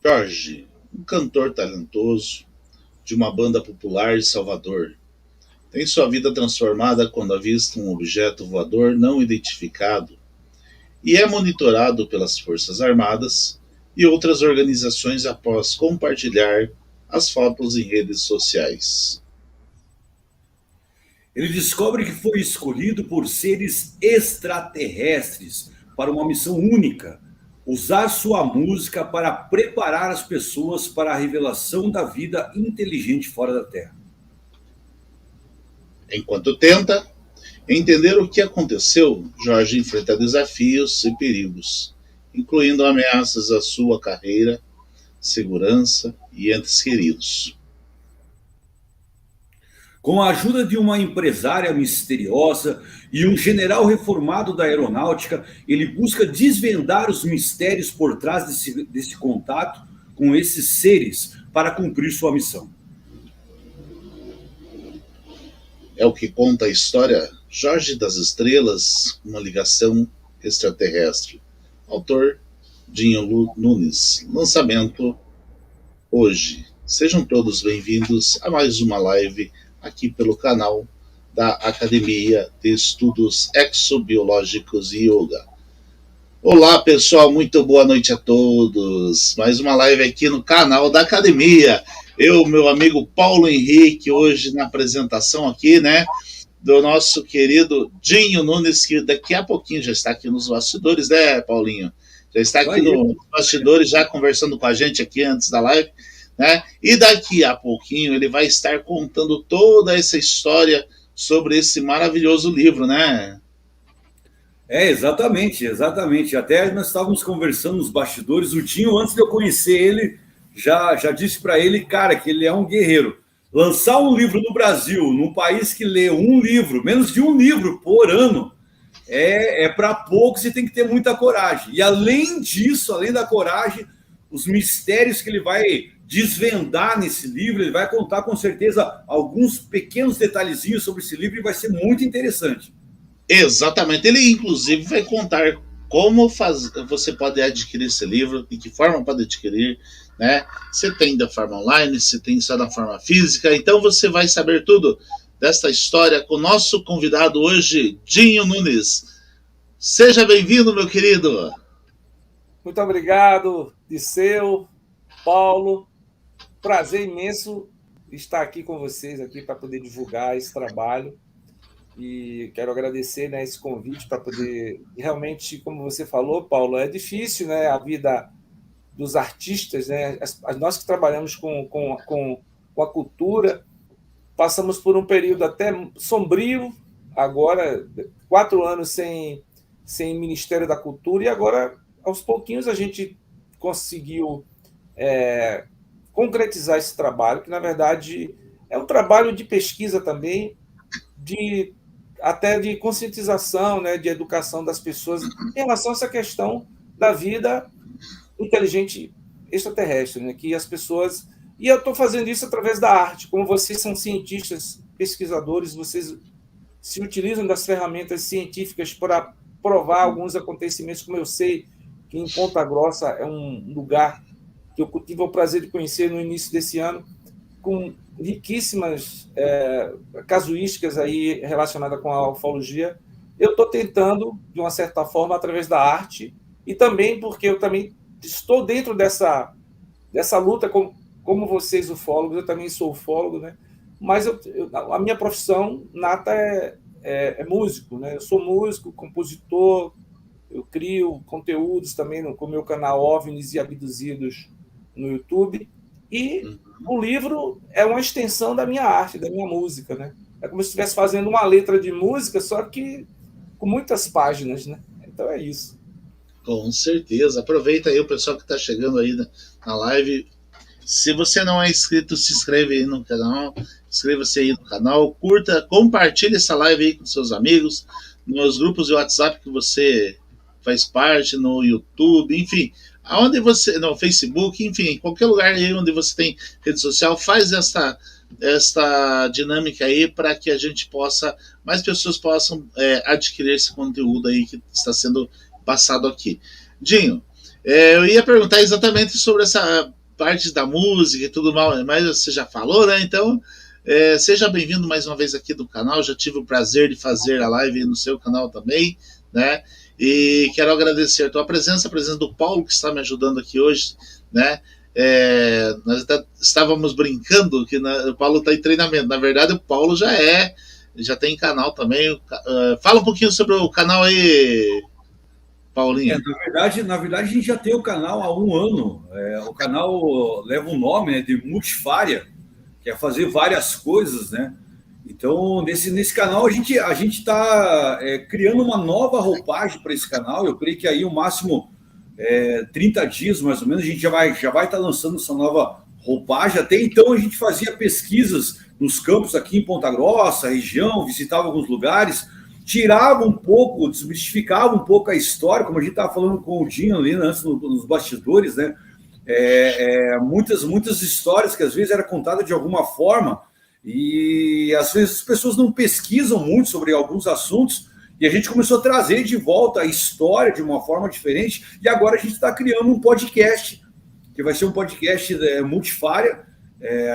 Jorge, um cantor talentoso de uma banda popular de Salvador, tem sua vida transformada quando avista um objeto voador não identificado e é monitorado pelas Forças Armadas e outras organizações após compartilhar as fotos em redes sociais. Ele descobre que foi escolhido por seres extraterrestres para uma missão única: usar sua música para preparar as pessoas para a revelação da vida inteligente fora da Terra. Enquanto tenta entender o que aconteceu, Jorge enfrenta desafios e perigos, incluindo ameaças à sua carreira, segurança e entes queridos. Com a ajuda de uma empresária misteriosa e um general reformado da aeronáutica, ele busca desvendar os mistérios por trás desse contato com esses seres para cumprir sua missão. É o que conta a história Jorge das Estrelas, uma ligação extraterrestre. Autor Dinho Nunes. Lançamento hoje. Sejam todos bem-vindos a mais uma live aqui pelo canal da Academia de Estudos Exobiológicos e Yoga. Olá pessoal, muito boa noite a todos. Mais uma live aqui no canal da Academia. Eu, meu amigo Paulo Henrique, hoje na apresentação aqui, né, do nosso querido Dinho Nunes, que daqui a pouquinho já está aqui nos bastidores, né, Paulinho? Já está Isso aqui aí. nos bastidores, já conversando com a gente aqui antes da live, né? E daqui a pouquinho ele vai estar contando toda essa história sobre esse maravilhoso livro, né? É, exatamente, exatamente. Até nós estávamos conversando nos bastidores. O Dinho, antes de eu conhecer ele, já disse para ele, cara, que ele é um guerreiro. Lançar um livro no Brasil, num país que lê um livro, menos de um livro por ano, é para poucos e tem que ter muita coragem. E além disso, além da coragem, os mistérios que ele vai desvendar nesse livro, ele vai contar com certeza alguns pequenos detalhezinhos sobre esse livro e vai ser muito interessante. Exatamente. Ele, inclusive, vai contar você pode adquirir esse livro, de que forma pode adquirir, né? Você tem da forma online, você tem só da forma física. Então você vai saber tudo desta história com o nosso convidado hoje, Dinho Nunes. Seja bem-vindo, meu querido. Muito obrigado, Disseu, Paulo. Prazer imenso estar aqui com vocês aqui para poder divulgar esse trabalho. E quero agradecer, né, esse convite para poder. Realmente, como você falou, Paulo, é difícil, né, a vida dos artistas, né? Nós que trabalhamos com a cultura, passamos por um período até sombrio, agora, 4 anos sem Ministério da Cultura, e agora, aos pouquinhos, a gente conseguiu concretizar esse trabalho, que, na verdade, é um trabalho de pesquisa também, de até de conscientização, né, de educação das pessoas em relação a essa questão da vida inteligente extraterrestre, né, que as pessoas... E eu estou fazendo isso através da arte. Como vocês são cientistas, pesquisadores, vocês se utilizam das ferramentas científicas para provar alguns acontecimentos, como eu sei que em Ponta Grossa é um lugar que eu tive o prazer de conhecer no início desse ano, com riquíssimas casuísticas aí relacionadas com a ufologia. Eu estou tentando, de uma certa forma, através da arte, e também porque eu também estou dentro dessa luta, como vocês ufólogos, eu também sou ufólogo, né? Mas a minha profissão nata é músico, né? Eu sou músico, compositor, eu crio conteúdos também com o meu canal OVNIs e Abduzidos no YouTube, e o livro é uma extensão da minha arte, da minha música, né? É como se estivesse fazendo uma letra de música, só que com muitas páginas, né? Então é isso. Com certeza. Aproveita aí o pessoal que está chegando aí na live. Se você não é inscrito, se inscreve aí no canal. Inscreva-se aí no canal. Curta, compartilhe essa live aí com seus amigos, nos grupos de WhatsApp que você faz parte, no YouTube, enfim. Aonde você, no Facebook, enfim, em qualquer lugar aí onde você tem rede social, faz esta dinâmica aí para que a gente possa, mais pessoas possam adquirir esse conteúdo aí que está sendo passado aqui. Dinho, Eu ia perguntar exatamente sobre essa parte da música e tudo mais, mas você já falou, né? Então, seja bem-vindo mais uma vez aqui do canal. Já tive o prazer de fazer a live no seu canal também, né? E quero agradecer a tua presença, a presença do Paulo, que está me ajudando aqui hoje, né? Nós estávamos brincando que o Paulo está em treinamento. Na verdade, o Paulo já tem canal também. Fala um pouquinho sobre o canal aí, Paulinho. Na verdade, a gente já tem o canal há um ano. O canal leva um nome, né, de multifária, que é fazer várias coisas, né? Então, nesse canal, a gente está criando uma nova roupagem para esse canal. Eu creio que aí o máximo 30 dias, mais ou menos, a gente já vai estar lançando essa nova roupagem. Até então, a gente fazia pesquisas nos campos aqui em Ponta Grossa, região, visitava alguns lugares, tirava um pouco, desmistificava um pouco a história, como a gente estava falando com o Dinho ali antes nos bastidores, né? Muitas histórias que às vezes era contada de alguma forma e às vezes as pessoas não pesquisam muito sobre alguns assuntos e a gente começou a trazer de volta a história de uma forma diferente e agora a gente está criando um podcast que vai ser um podcast multifária.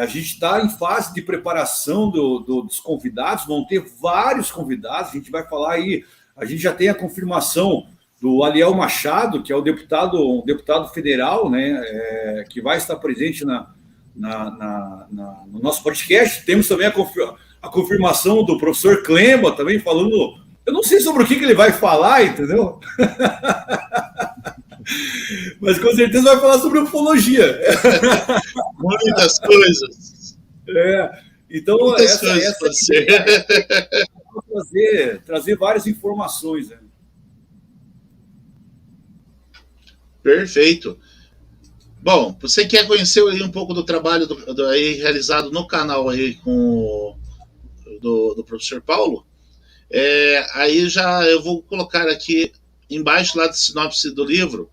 A gente está em fase de preparação dos convidados, vão ter vários convidados, a gente vai falar aí, a gente já tem a confirmação do Aliel Machado, que é um deputado federal, né, que vai estar presente no nosso podcast. Temos também a confirmação do professor Klemba, também falando, eu não sei sobre o que ele vai falar, entendeu? Mas com certeza vai falar sobre ufologia. Muitas coisas. Então, muitas coisas trazer várias informações, né? Perfeito. Bom, você quer conhecer aí um pouco do trabalho aí realizado no canal aí do professor Paulo? Aí eu vou colocar aqui embaixo lá da sinopse do livro,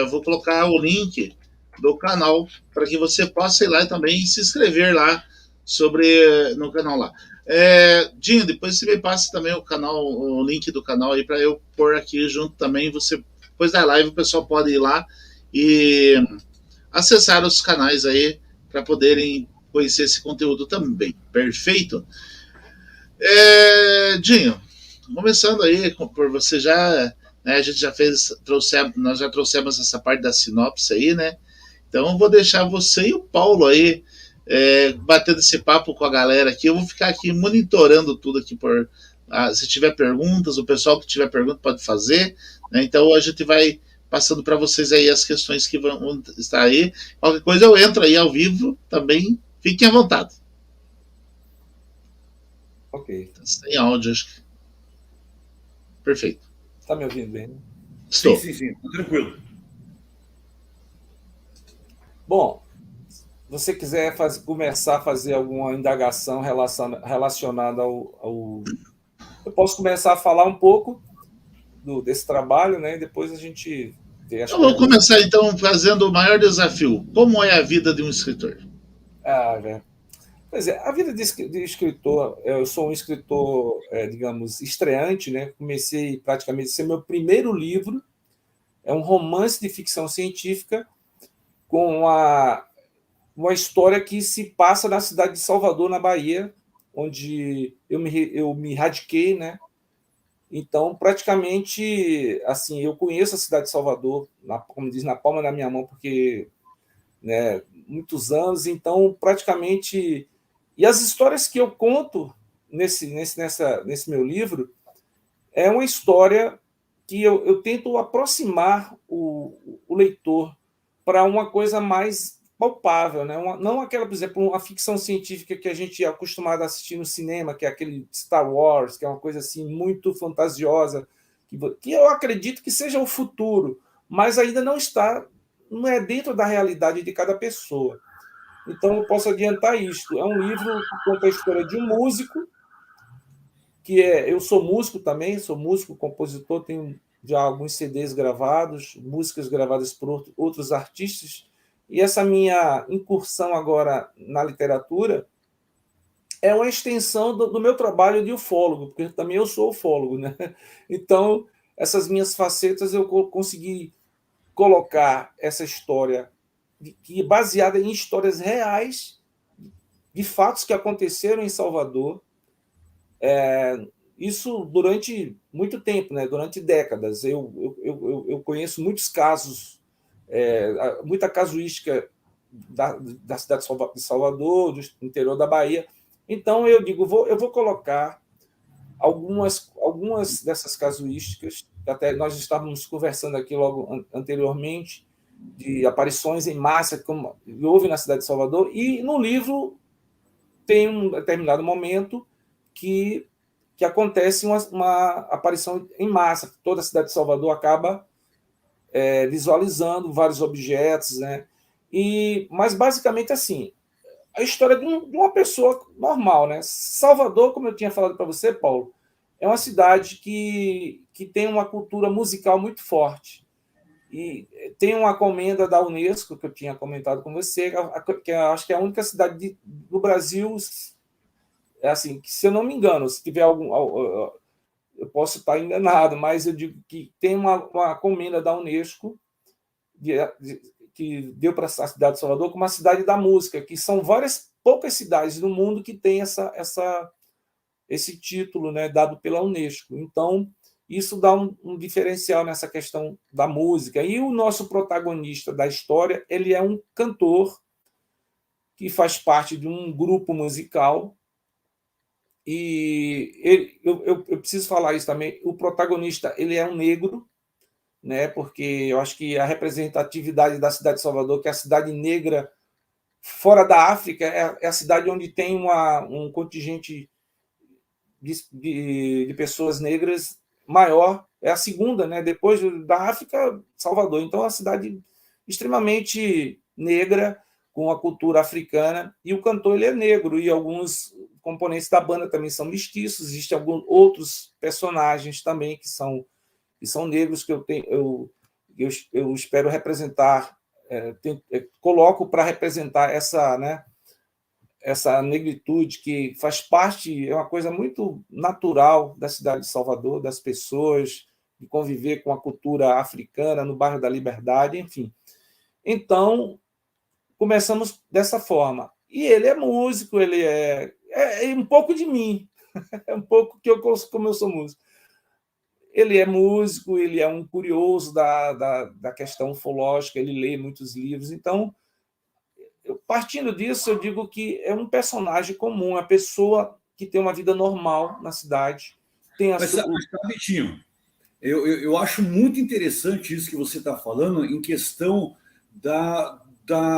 vou colocar o link do canal para que você possa ir lá e também se inscrever lá no canal lá. Dinho, depois você me passa também o link do canal aí para eu pôr aqui junto também. Depois da live o pessoal pode ir lá e acessar os canais aí para poderem conhecer esse conteúdo também. Perfeito? Dinho, começando aí por você já, né, a gente já nós já trouxemos essa parte da sinopse aí, né? Então eu vou deixar você e o Paulo aí batendo esse papo com a galera aqui. Eu vou ficar aqui monitorando tudo aqui se tiver perguntas, o pessoal que tiver pergunta pode fazer, né? Então a gente vai passando para vocês aí as questões que vão estar aí. Qualquer coisa eu entro aí ao vivo também, fiquem à vontade. Ok. Sem áudio, acho que. Perfeito. Está me ouvindo bem? Né? Estou. Sim, tranquilo. Bom, se você quiser começar a fazer alguma indagação relacionada ao... Eu posso começar a falar um pouco desse trabalho, né? E depois a gente vê as Eu vou começar então fazendo o maior desafio. Como é a vida de um escritor? Pois a vida de escritor, eu sou um escritor, digamos, estreante, né? Comecei praticamente a ser meu primeiro livro, é um romance de ficção científica com uma história que se passa na cidade de Salvador, na Bahia, onde eu me radiquei, né? Então, praticamente, assim, eu conheço a cidade de Salvador, como diz, na palma da minha mão, porque, né, muitos anos, então, praticamente... E as histórias que eu conto nesse meu livro é uma história que eu tento aproximar o leitor para uma coisa mais palpável, né? Não aquela, por exemplo, uma ficção científica que a gente é acostumado a assistir no cinema, que é aquele Star Wars, que é uma coisa assim muito fantasiosa, que eu acredito que seja o futuro, mas ainda não é dentro da realidade de cada pessoa. Então, eu posso adiantar isto. É um livro que conta a história de um músico, eu sou músico também, sou músico, compositor, tenho já alguns CDs gravados, músicas gravadas por outros artistas, e essa minha incursão agora na literatura é uma extensão do meu trabalho de ufólogo, porque também eu sou ufólogo, né? Então, essas minhas facetas eu consegui colocar essa história que é baseada em histórias reais de fatos que aconteceram em Salvador, isso durante muito tempo, né? Durante décadas. Eu conheço muitos casos, muita casuística da cidade de Salvador, do interior da Bahia. Então, eu digo, eu vou colocar algumas dessas casuísticas, até nós estávamos conversando aqui logo anteriormente, de aparições em massa que houve na cidade de Salvador, e no livro tem um determinado momento que acontece uma aparição em massa, toda a cidade de Salvador acaba visualizando vários objetos, né? Mas basicamente assim, a história de uma pessoa normal, né? Salvador, como eu tinha falado para você, Paulo, é uma cidade que tem uma cultura musical muito forte. E tem uma comenda da Unesco, que eu tinha comentado com você, que eu acho que é a única cidade do Brasil, assim, que, se eu não me engano, se tiver algum... Eu posso estar enganado, mas eu digo que tem uma comenda da Unesco que deu para a cidade de Salvador como a cidade da música, que são poucas cidades do mundo que têm esse título, né, dado pela Unesco. Então, isso dá um diferencial nessa questão da música. E o nosso protagonista da história, ele é um cantor que faz parte de um grupo musical. E eu preciso falar isso também. O protagonista, ele é um negro, né? Porque eu acho que a representatividade da cidade de Salvador, que é a cidade negra fora da África, é a cidade onde tem um contingente de pessoas negras maior, é a segunda, né? Depois da África, Salvador. Então, é uma cidade extremamente negra, com a cultura africana, e o cantor ele é negro, e alguns componentes da banda também são mestiços, existem alguns outros personagens também que são negros, que eu espero representar, coloco para representar essa, né, essa negritude que faz parte, é uma coisa muito natural da cidade de Salvador, das pessoas, de conviver com a cultura africana no bairro da Liberdade, enfim. Então, começamos dessa forma. E ele é músico, ele é um pouco de mim, é um pouco como eu sou músico. Ele é músico, ele é um curioso da questão ufológica, ele lê muitos livros. Então, partindo disso, eu digo que é um personagem comum, uma pessoa que tem uma vida normal na cidade. Mas sabe, Vitinho, eu acho muito interessante isso que você está falando em questão da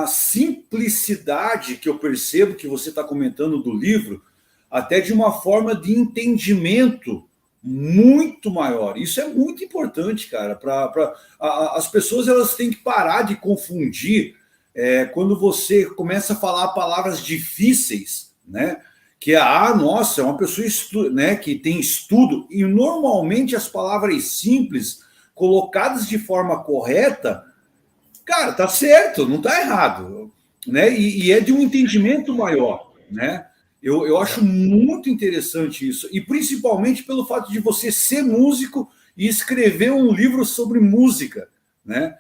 simplicidade que eu percebo que você está comentando do livro, até de uma forma de entendimento muito maior. Isso é muito importante, cara. As pessoas elas têm que parar de confundir quando você começa a falar palavras difíceis, né? Que nossa, é uma pessoa né, que tem estudo, e normalmente as palavras simples, colocadas de forma correta, cara, tá certo, não tá errado, né? E é de um entendimento maior, né? Eu acho muito interessante isso, e principalmente pelo fato de você ser músico e escrever um livro sobre música, né?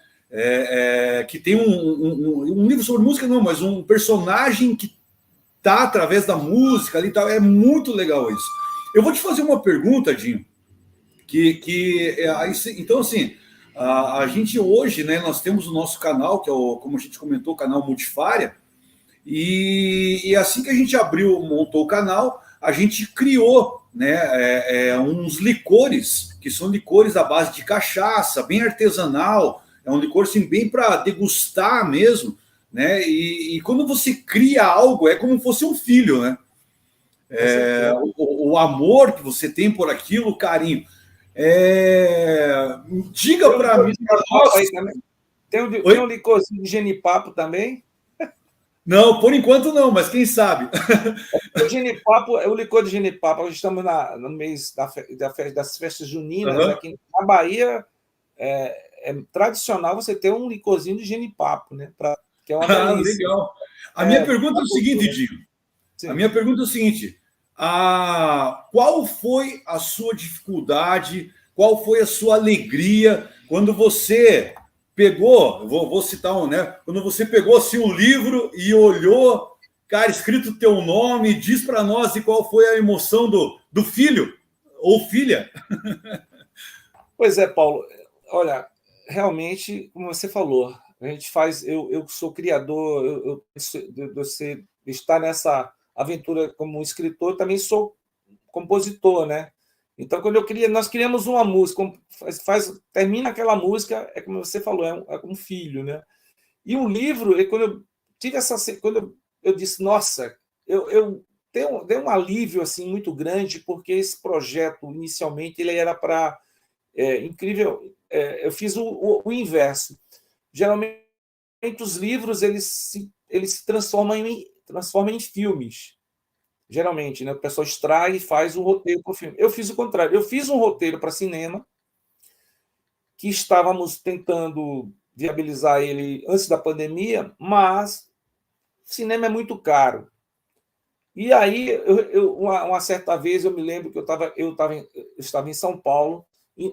Que tem um livro sobre música, não, mas um personagem que tá através da música ali, tá, é muito legal isso. Eu vou te fazer uma pergunta, Dinho, então assim, a gente hoje, né, nós temos o nosso canal, que é como a gente comentou, o canal Multifária, e assim que a gente montou o canal, a gente criou, né, uns licores, que são licores à base de cachaça, bem artesanal, é um licor assim, bem para degustar mesmo, né? E quando você cria algo, é como se fosse um filho, né? O amor que você tem por aquilo, o carinho. Diga para mim. Tem um licorzinho de genipapo também? Não, por enquanto não, mas quem sabe? O genipapo, o licor de genipapo, nós estamos no mês das festas juninas, aqui na Bahia, é tradicional você ter um licorzinho de genipapo, né? Que é uma delícia. Legal. A minha pergunta é o seguinte, Dinho. Sim. A minha pergunta é o seguinte: qual foi a sua dificuldade, qual foi a sua alegria quando você pegou, vou citar um, né? Quando você pegou assim um livro e olhou, cara, escrito teu nome, diz para nós e qual foi a emoção do filho ou filha. Pois é, Paulo. Olha, realmente, como você falou, a gente faz. Eu sou criador, você está nessa aventura como escritor, também sou compositor, né? Então, quando nós criamos uma música, termina aquela música, é como você falou, é um filho, né? E um livro, quando eu tive quando eu disse, nossa, eu dei um alívio assim muito grande, porque esse projeto inicialmente ele era para incrível. Eu fiz o inverso. Geralmente os livros eles se transformam em filmes. Geralmente, né? O pessoal extrai e faz o roteiro para o filme. Eu fiz o contrário. Eu fiz um roteiro para cinema, que estávamos tentando viabilizar ele antes da pandemia, mas cinema é muito caro. E aí, uma certa vez, eu me lembro que eu estava em São Paulo,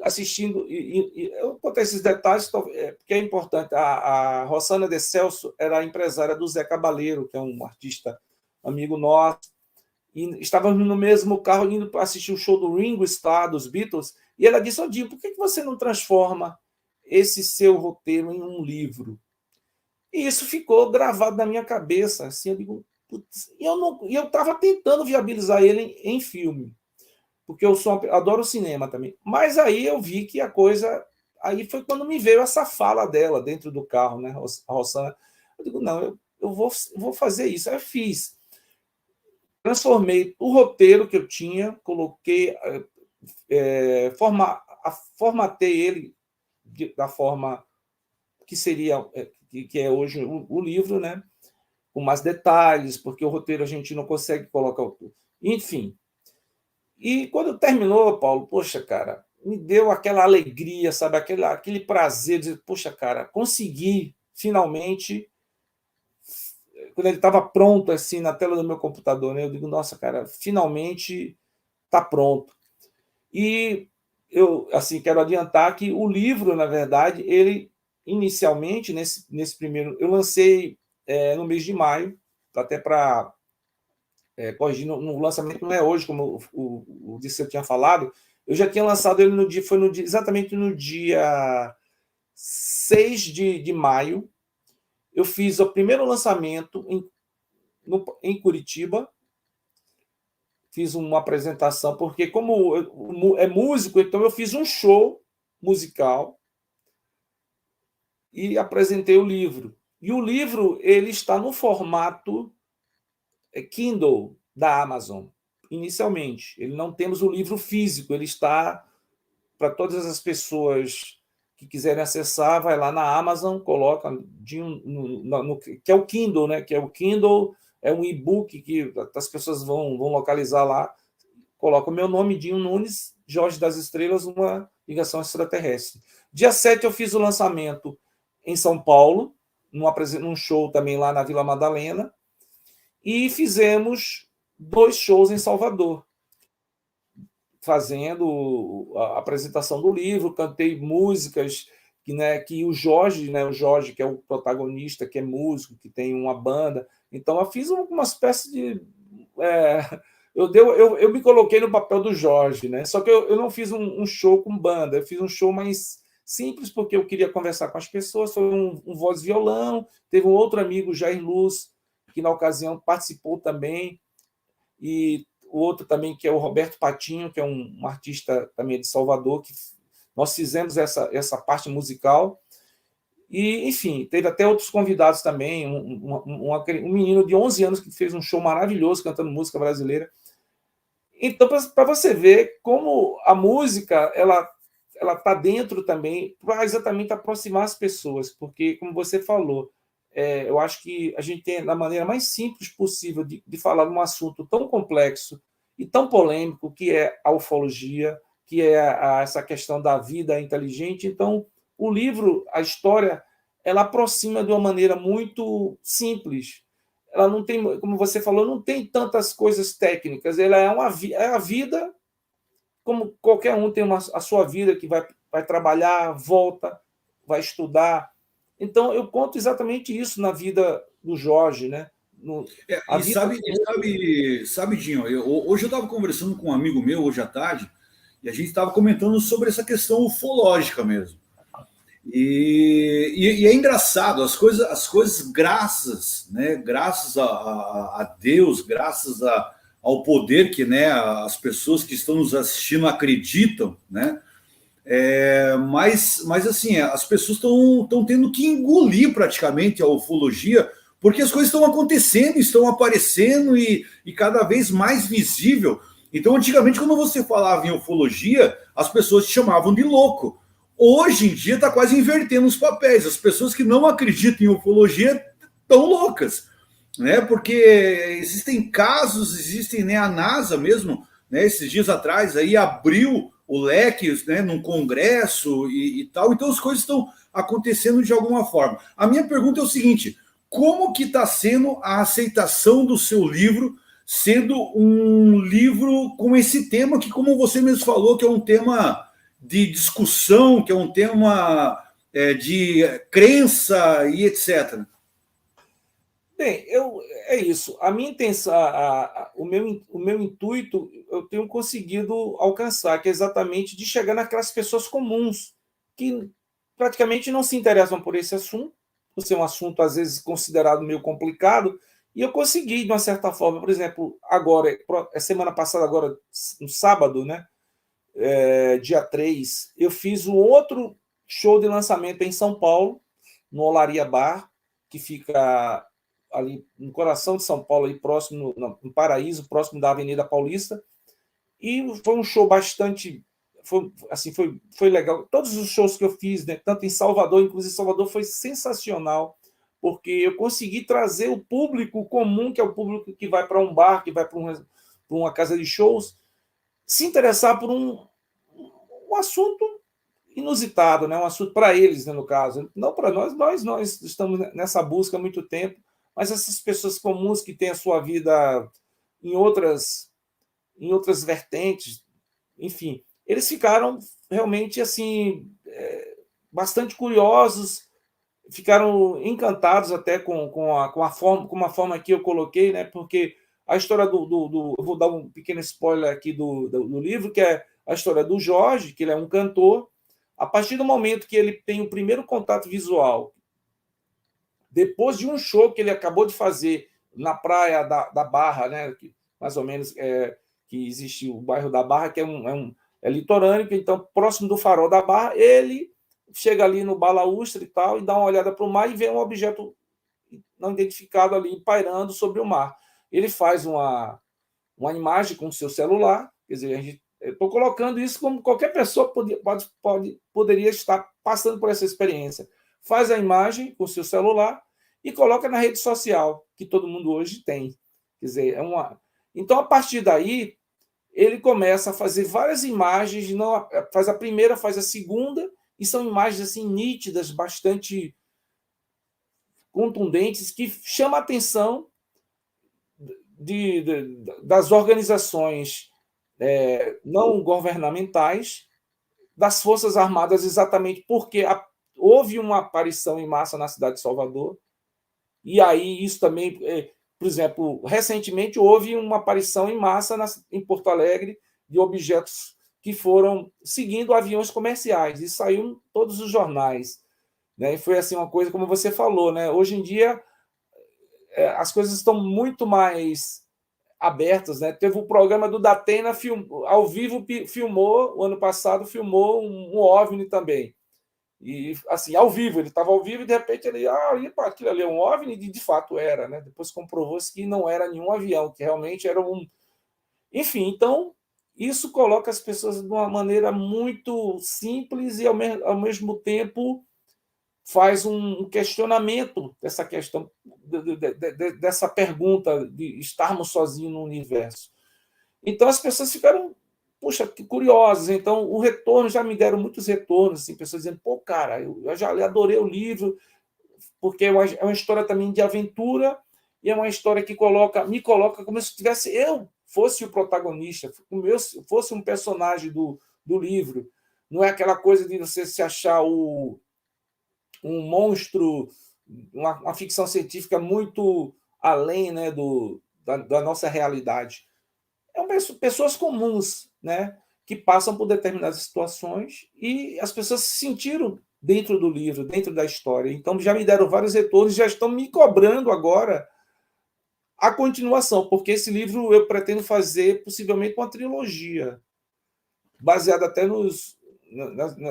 assistindo, eu contar esses detalhes, porque é importante. A Rossana de Celso era a empresária do Zé Cabaleiro, que é um artista amigo nosso, e estávamos no mesmo carro indo para assistir o show do Ringo Starr, dos Beatles, e ela disse, Dinho, por que você não transforma esse seu roteiro em um livro? E isso ficou gravado na minha cabeça. Assim, eu digo, putz, e eu estava tentando viabilizar ele em filme, porque adoro cinema também. Mas aí eu vi que a coisa... Aí foi quando me veio essa fala dela dentro do carro, né, a Rossana. Eu digo, não, eu vou fazer isso. Aí eu fiz. Transformei o roteiro que eu tinha, coloquei, formatei ele da forma que seria, que é hoje o livro, né? Com mais detalhes, porque o roteiro a gente não consegue colocar tudo. Enfim. E quando terminou, Paulo, poxa, cara, me deu aquela alegria, sabe? Aquele prazer de dizer, poxa, cara, consegui finalmente. Quando ele estava pronto assim na tela do meu computador, né? Eu digo, nossa, cara, finalmente está pronto. E eu assim quero adiantar que o livro, na verdade, ele inicialmente nesse primeiro, eu lancei no mês de maio, até para corrigir, no lançamento não é hoje, como o Disseu tinha falado, eu já tinha lançado ele exatamente no dia 6 de maio. Eu fiz o primeiro lançamento em Curitiba, fiz uma apresentação, porque como é músico, então eu fiz um show musical e apresentei o livro. E o livro ele está no formato Kindle da Amazon, inicialmente. Ele não temos o livro físico, ele está para todas as pessoas que quiserem acessar, vai lá na Amazon, coloca que é o Kindle, né? Que é o Kindle, é um e-book que as pessoas vão localizar lá, coloca o meu nome, Dinho Nunes, Jorge das Estrelas, uma ligação extraterrestre. Dia 7 eu fiz o lançamento em São Paulo, num show também lá na Vila Madalena, e fizemos 2 shows em Salvador, fazendo a apresentação do livro, cantei músicas que o Jorge, que é o protagonista, que é músico, que tem uma banda. Então, eu fiz uma espécie de... eu me coloquei no papel do Jorge, né? Só que eu não fiz um show com banda, eu fiz um show mais simples, porque eu queria conversar com as pessoas, foi um voz e violão, teve um outro amigo, Jair Luz, que na ocasião participou também, e o outro também, que é o Roberto Patinho, que é um artista também de Salvador, que nós fizemos essa parte musical. E, enfim, teve até outros convidados também, um menino de 11 anos que fez um show maravilhoso cantando música brasileira. Então, para você ver como a música ela está dentro também para exatamente aproximar as pessoas, porque, como você falou, eu acho que a gente tem, da maneira mais simples possível de falar de um assunto tão complexo e tão polêmico, que é a ufologia, que é essa questão da vida inteligente. Então, o livro, a história, ela aproxima de uma maneira muito simples. Ela não tem, como você falou, não tem tantas coisas técnicas. Ela é a vida, como qualquer um tem a sua vida, que vai trabalhar, volta, vai estudar, Então, eu conto exatamente isso na vida do Jorge, né? A E vida. sabe, Dinho, hoje eu estava conversando com um amigo meu, hoje à tarde, e a gente estava comentando sobre essa questão ufológica mesmo. E é engraçado, as coisas graças, né, graças a Deus, graças ao poder que, né, as pessoas que estão nos assistindo acreditam, né? Mas assim, as pessoas estão tendo que engolir praticamente a ufologia, porque as coisas estão acontecendo, estão aparecendo e cada vez mais visível. Então, antigamente, quando você falava em ufologia, as pessoas te chamavam de louco. Hoje em dia está quase invertendo os papéis. As pessoas que não acreditam em ufologia estão loucas, né? Porque existem casos, existem, né, a NASA mesmo, né, esses dias atrás aí abriu o leque, né, num congresso e tal. Então as coisas estão acontecendo de alguma forma. A minha pergunta é o seguinte: como que está sendo a aceitação do seu livro, sendo um livro com esse tema que, como você mesmo falou, que é um tema de discussão, que é um tema de crença e etc. Bem, é isso. A minha intenção, o meu intuito, eu tenho conseguido alcançar, que é exatamente de chegar naquelas pessoas comuns que praticamente não se interessam por esse assunto, por ser um assunto às vezes considerado meio complicado, e eu consegui, de uma certa forma, por exemplo, agora, semana passada, agora, no sábado, né, dia 3, eu fiz um outro show de lançamento em São Paulo, no Olaria Bar, que fica ali no coração de São Paulo, aí próximo, no Paraíso, próximo da Avenida Paulista. E foi um show bastante. Foi legal. Todos os shows que eu fiz, né, tanto em Salvador, inclusive Salvador, foi sensacional, porque eu consegui trazer o público comum, que é o público que vai para um bar, que vai para uma casa de shows, se interessar por um assunto inusitado, né? Um assunto para eles, né, no caso. Não para nós estamos nessa busca há muito tempo, mas essas pessoas comuns que têm a sua vida em outras vertentes, enfim, eles ficaram realmente assim bastante curiosos, ficaram encantados até com a forma que eu coloquei, né? Porque a história eu vou dar um pequeno spoiler aqui do livro, que é a história do Jorge, que ele é um cantor. A partir do momento que ele tem o primeiro contato visual, depois de um show que ele acabou de fazer na praia da Barra, né, que, mais ou menos, que existe o bairro da Barra, que é litorâneo, então, próximo do farol da Barra, ele chega ali no balaústre e tal, e dá uma olhada para o mar e vê um objeto não identificado ali pairando sobre o mar. Ele faz uma imagem com o seu celular, quer dizer, eu estou colocando isso como qualquer pessoa poderia estar passando por essa experiência. Faz a imagem com o seu celular e coloca na rede social, que todo mundo hoje tem. Quer dizer, Então, a partir daí, ele começa a fazer várias imagens, não faz a primeira, faz a segunda, e são imagens assim nítidas, bastante contundentes, que chamam a atenção das organizações não governamentais, das Forças Armadas, exatamente porque houve uma aparição em massa na cidade de Salvador, e aí isso também, por exemplo, recentemente houve uma aparição em massa em Porto Alegre de objetos que foram seguindo aviões comerciais, e saiu em todos os jornais, né? E foi assim uma coisa, como você falou, né? Hoje em dia as coisas estão muito mais abertas, né? Teve o programa do Datena ao vivo, filmou, o ano passado filmou um OVNI também. E assim, ao vivo, ele estava ao vivo e de repente ele, aquilo ali é um OVNI, e de fato era, né? Depois comprovou-se que não era nenhum avião, que realmente era um. Enfim, então isso coloca as pessoas de uma maneira muito simples e ao mesmo tempo faz um questionamento dessa questão, dessa pergunta de estarmos sozinhos no universo. Então as pessoas ficaram, puxa, curiosas. Então o retorno, já me deram muitos retornos, assim, pessoas dizendo, pô, cara, eu já adorei o livro, porque é uma história também de aventura, e é uma história que me coloca como se eu fosse o protagonista, como eu fosse um personagem do livro. Não é aquela coisa de você se achar o um monstro, uma ficção científica muito além, né, da nossa realidade. Pessoas comuns, né, que passam por determinadas situações e as pessoas se sentiram dentro do livro, dentro da história. Então, já me deram vários retornos, já estão me cobrando agora a continuação, porque esse livro eu pretendo fazer possivelmente uma trilogia, baseada até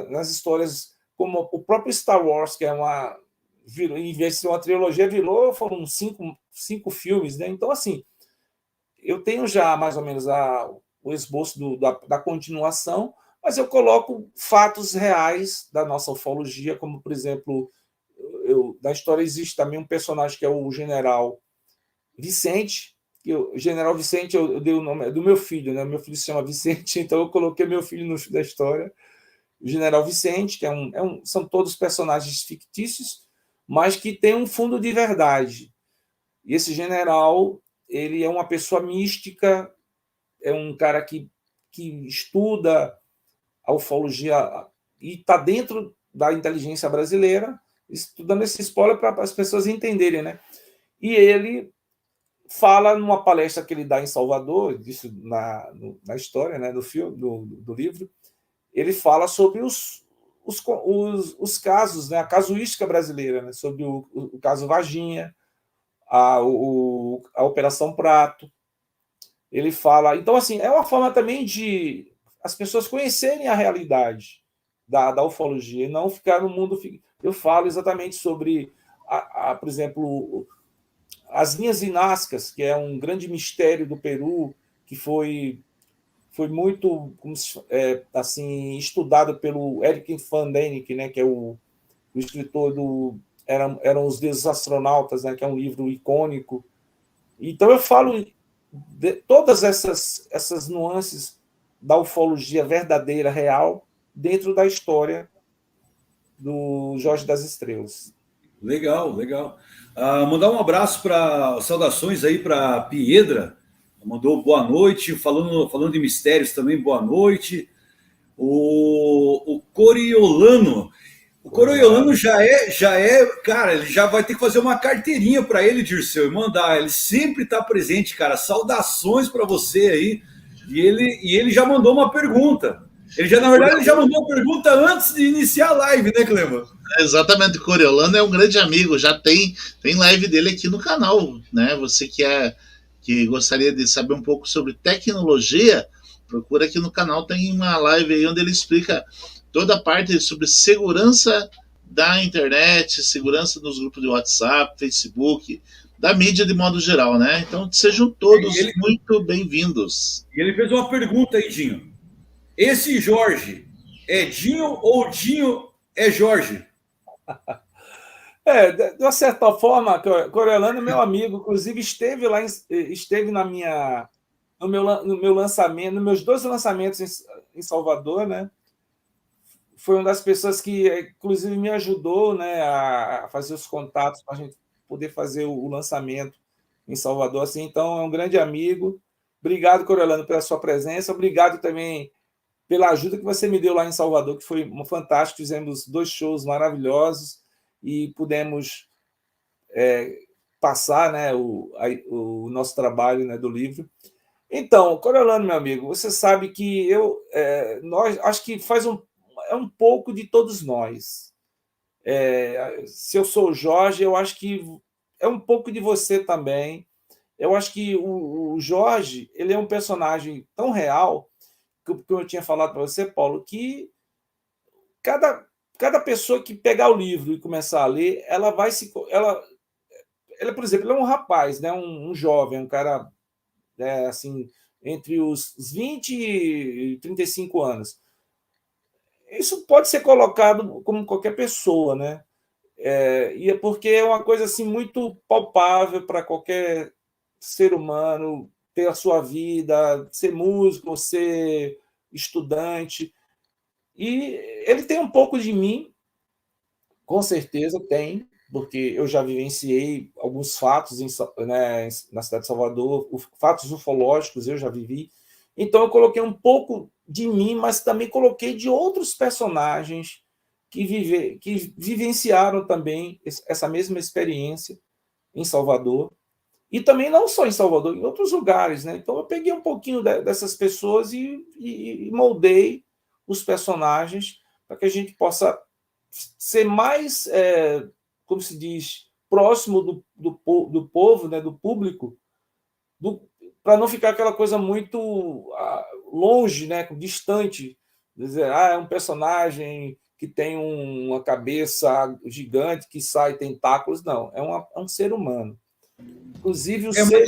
nas histórias, como o próprio Star Wars, que é em vez de ser uma trilogia, foram cinco filmes, né? Então, assim, eu tenho já mais ou menos o esboço da continuação, mas eu coloco fatos reais da nossa ufologia, como, por exemplo, na história existe também um personagem que é o General Vicente. O General Vicente, eu dei o nome do meu filho, né? Meu filho se chama Vicente, então eu coloquei meu filho no da história. O General Vicente, que são todos personagens fictícios, mas que tem um fundo de verdade. E esse general, ele é uma pessoa mística, é um cara que estuda a ufologia e está dentro da inteligência brasileira, estudando esse spoiler para as pessoas entenderem, né? E ele fala numa palestra que ele dá em Salvador, isso na história, né, do filme, do livro, ele fala sobre os casos, né, a casuística brasileira, né, sobre o caso Varginha, a Operação Prato. Ele fala... Então, assim, é uma forma também de as pessoas conhecerem a realidade da ufologia e não ficar no mundo... Eu falo exatamente sobre, por exemplo, as linhas Nazcas, que é um grande mistério do Peru, que foi muito assim estudado pelo Eric van Däniken, né, que é o escritor eram os deuses astronautas, né, que é um livro icônico. Então eu falo de todas essas nuances da ufologia verdadeira, real, dentro da história do Jorge das Estrelas. Legal, legal. Mandar um abraço para saudações aí para Piedra. Mandou boa noite, falando de mistérios também, boa noite. O Coriolano. O Coriolano já é, cara, ele já vai ter que fazer uma carteirinha para ele, Dirceu, e mandar. Ele sempre está presente, cara. Saudações para você aí. E ele já mandou uma pergunta. Na verdade, ele já mandou uma pergunta antes de iniciar a live, né, Clema? Exatamente, o Coriolano é um grande amigo, já tem live dele aqui no canal, né? Você que gostaria de saber um pouco sobre tecnologia, procura aqui no canal, tem uma live aí onde ele explica toda a parte sobre segurança da internet, segurança nos grupos de WhatsApp, Facebook, da mídia de modo geral, né? Então sejam todos muito bem-vindos. E ele fez uma pergunta aí, Dinho. Esse Jorge é Dinho ou Dinho é Jorge? De uma certa forma, Coriolano é meu amigo, inclusive esteve no meu lançamento, nos meus 2 lançamentos em Salvador, né? Foi uma das pessoas que, inclusive, me ajudou, né, a fazer os contatos para a gente poder fazer o lançamento em Salvador. Assim, então, é um grande amigo. Obrigado, Coriolano, pela sua presença. Obrigado também pela ajuda que você me deu lá em Salvador, que foi fantástico. Fizemos 2 shows maravilhosos e pudemos passar, né, o nosso trabalho, né, do livro. Então, Coriolano, meu amigo, você sabe que nós acho que é um pouco de todos nós. Se eu sou o Jorge, eu acho que é um pouco de você também. Eu acho que o Jorge, ele é um personagem tão real, que eu tinha falado para você, Paulo, que cada pessoa que pegar o livro e começar a ler, ela vai por exemplo, ele é um rapaz, né, um jovem, um cara assim, entre os 20 e 35 anos. Isso pode ser colocado como qualquer pessoa, né? E é porque é uma coisa assim muito palpável para qualquer ser humano ter a sua vida, ser músico, ser estudante. E ele tem um pouco de mim, com certeza tem, porque eu já vivenciei alguns fatos na cidade de Salvador, fatos ufológicos eu já vivi. Então eu coloquei um pouco de mim, mas também coloquei de outros personagens que vivenciaram também essa mesma experiência em Salvador, e também não só em Salvador, em outros lugares, né? Então eu peguei um pouquinho dessas pessoas e moldei os personagens para que a gente possa ser mais, como se diz, próximo do povo, né? Do público, para não ficar aquela coisa muito longe, né? Distante. Dizer, é um personagem que tem uma cabeça gigante que sai tentáculos. Não, é um ser humano. Inclusive o ser...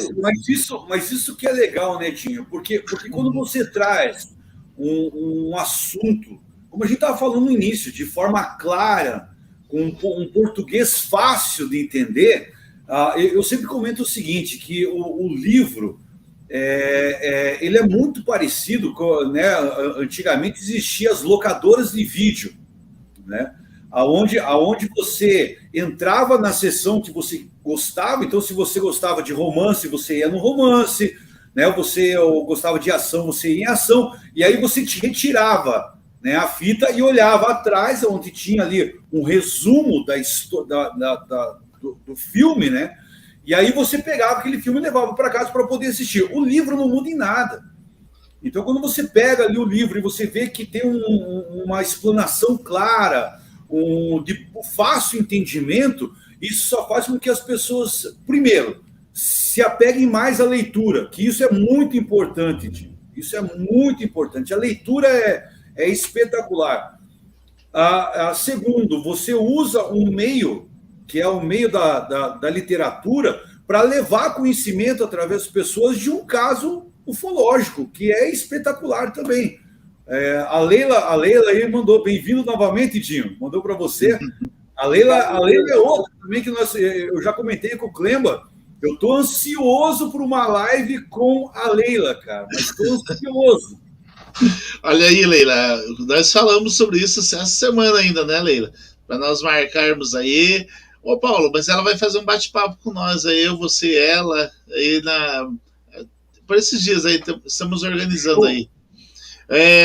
mas isso que é legal, Netinho, porque quando você traz um assunto, como a gente estava falando no início, de forma clara, com um português fácil de entender, eu sempre comento o seguinte, que o livro ele é muito parecido com, né, antigamente existiam as locadoras de vídeo, né? Aonde você entrava na sessão que você gostava, então se você gostava de romance, você ia no romance, né? Você gostava de ação, você ia em ação, e aí você te retirava, né, a fita e olhava atrás, onde tinha ali um resumo do filme, né? E aí você pegava aquele filme e levava para casa para poder assistir. O livro não muda em nada. Então, quando você pega ali o livro e você vê que tem uma explanação clara, de fácil entendimento, isso só faz com que as pessoas, primeiro, se apeguem mais à leitura, que isso é muito importante, Tim. Isso é muito importante. A leitura é espetacular. Segundo, você usa um meio, que é o meio da literatura, para levar conhecimento através das pessoas de um caso ufológico, que é espetacular também. A Leila aí mandou, bem-vindo novamente, Dinho, mandou para você. A Leila é outra também, que eu já comentei com o Clemba, eu estou ansioso por uma live com a Leila, cara, mas estou ansioso. Olha aí, Leila, nós falamos sobre isso essa semana ainda, né, Leila? Para nós marcarmos aí. Ô, Paulo, mas ela vai fazer um bate-papo com nós aí, eu, você e ela, aí por esses dias aí, estamos organizando aí.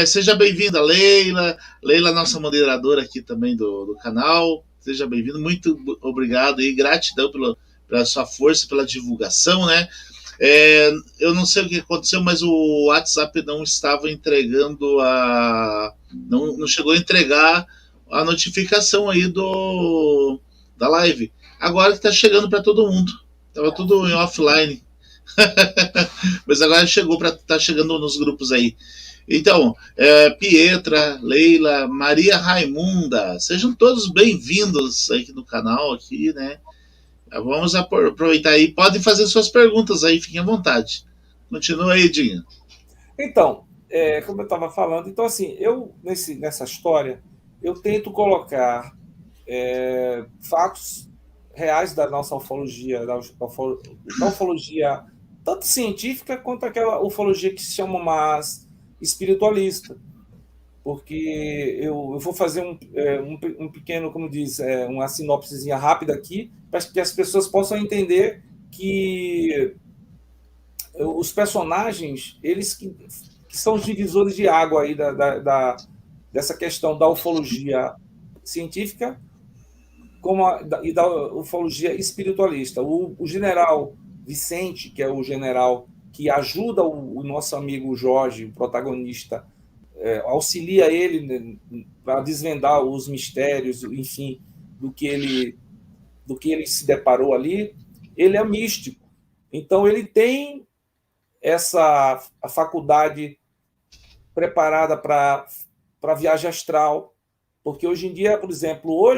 Seja bem-vinda, Leila. Leila, nossa moderadora aqui também do canal. Seja bem-vindo, muito obrigado e gratidão pela sua força, pela divulgação, né? Eu não sei o que aconteceu, mas o WhatsApp não estava entregando não chegou a entregar a notificação aí da live. Agora que está chegando para todo mundo. Estava tudo em offline. Mas agora tá chegando nos grupos aí. Então, Pietra, Leila, Maria Raimunda, sejam todos bem-vindos aqui no canal, aqui, né? Vamos aproveitar aí. Podem fazer suas perguntas aí, fiquem à vontade. Continua aí, Dinho. Então, como eu estava falando, então assim, eu nessa história, eu tento colocar fatos reais da nossa ufologia, da ufologia tanto científica quanto aquela ufologia que se chama mais espiritualista, porque eu vou fazer um pequeno, como diz, uma sinopsezinha rápida aqui, para que as pessoas possam entender que os personagens, eles que são os divisores de água aí dessa questão da ufologia científica e da ufologia espiritualista. O general Vicente, que é o general que ajuda o nosso amigo Jorge, o protagonista, auxilia ele para desvendar os mistérios, enfim, do que ele se deparou ali. Ele é místico. Então, ele tem a faculdade preparada para a viagem astral, porque hoje em dia, por exemplo,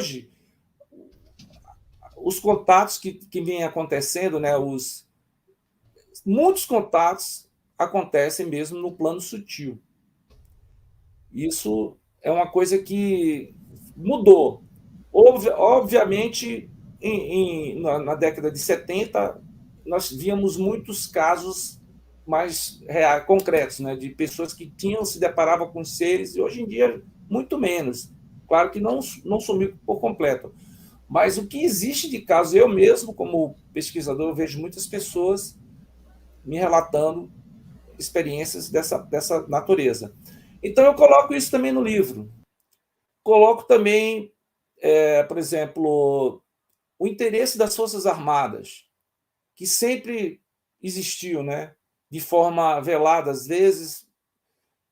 os contatos que vêm acontecendo, né, muitos contatos acontecem mesmo no plano sutil. Isso é uma coisa que mudou. Obviamente, na década de 70, nós víamos muitos casos mais reais, concretos, né, de pessoas que se deparavam com seres, e hoje em dia, muito menos. Claro que não sumiu por completo. Mas o que existe de casos, eu mesmo, como pesquisador, eu vejo muitas pessoas me relatando experiências dessa natureza. Então, eu coloco isso também no livro. coloco também, por exemplo, o interesse das Forças Armadas, que sempre existiu, né? De forma velada, às vezes,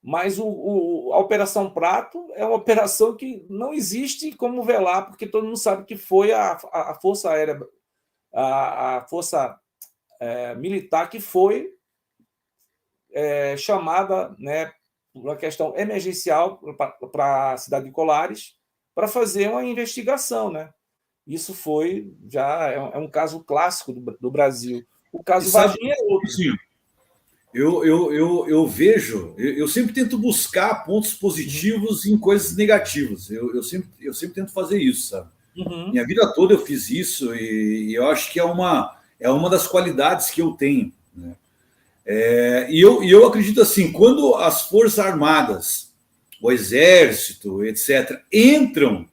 mas a Operação Prato é uma operação que não existe como velar, porque todo mundo sabe que foi a Força Aérea, a Força Militar que foi chamada, né, por uma questão emergencial para a cidade de Colares para fazer uma investigação, né? Isso foi já é um caso clássico do Brasil. O caso Varginha é outro. Sim. Eu vejo, eu sempre tento buscar pontos positivos em coisas negativas. Eu sempre tento fazer isso, sabe? Uhum. Minha vida toda eu fiz isso e eu acho que é uma das qualidades que eu tenho, né? E eu acredito assim, quando as Forças Armadas, o Exército, etc., entram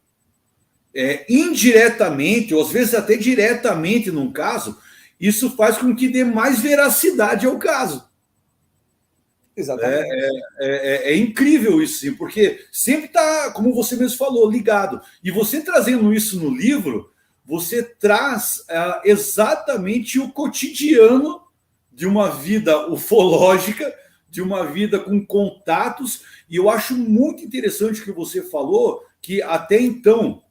indiretamente, ou às vezes até diretamente num caso, isso faz com que dê mais veracidade ao caso. Exatamente. É incrível isso, sim, porque sempre está, como você mesmo falou, ligado. E você trazendo isso no livro, você traz exatamente o cotidiano de uma vida ufológica, de uma vida com contatos. E eu acho muito interessante o que você falou, que até então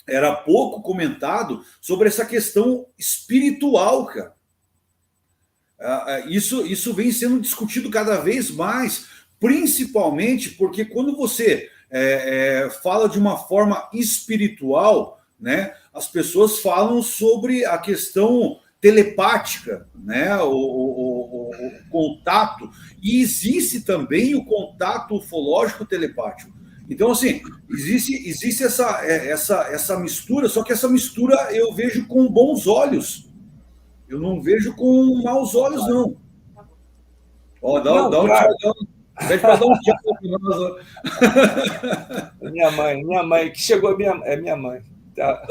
era pouco comentado sobre essa questão espiritual, cara. Isso vem sendo discutido cada vez mais, principalmente porque quando você fala de uma forma espiritual, né, as pessoas falam sobre a questão telepática, né, o contato, e existe também o contato ufológico telepático. Então, assim, existe essa mistura, só que essa mistura eu vejo com bons olhos. Eu não vejo com maus olhos, não. Ó, dá um claro. tchau. Pede para dar um tchau para nós. Minha mãe, que chegou, minha mãe. Tá.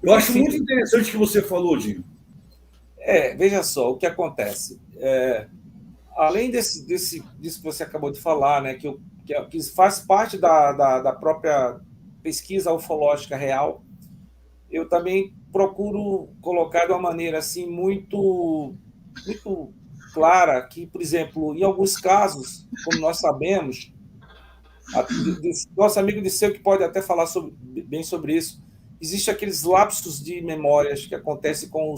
Eu acho muito interessante o que você falou, Dinho. Veja só, o que acontece. Além disso que você acabou de falar, né, que faz parte da própria pesquisa ufológica real, eu também procuro colocar de uma maneira assim muito clara que, por exemplo, em alguns casos, como nós sabemos, nosso amigo Disseu que pode até falar bem sobre isso, existe aqueles lapsos de memórias que acontecem com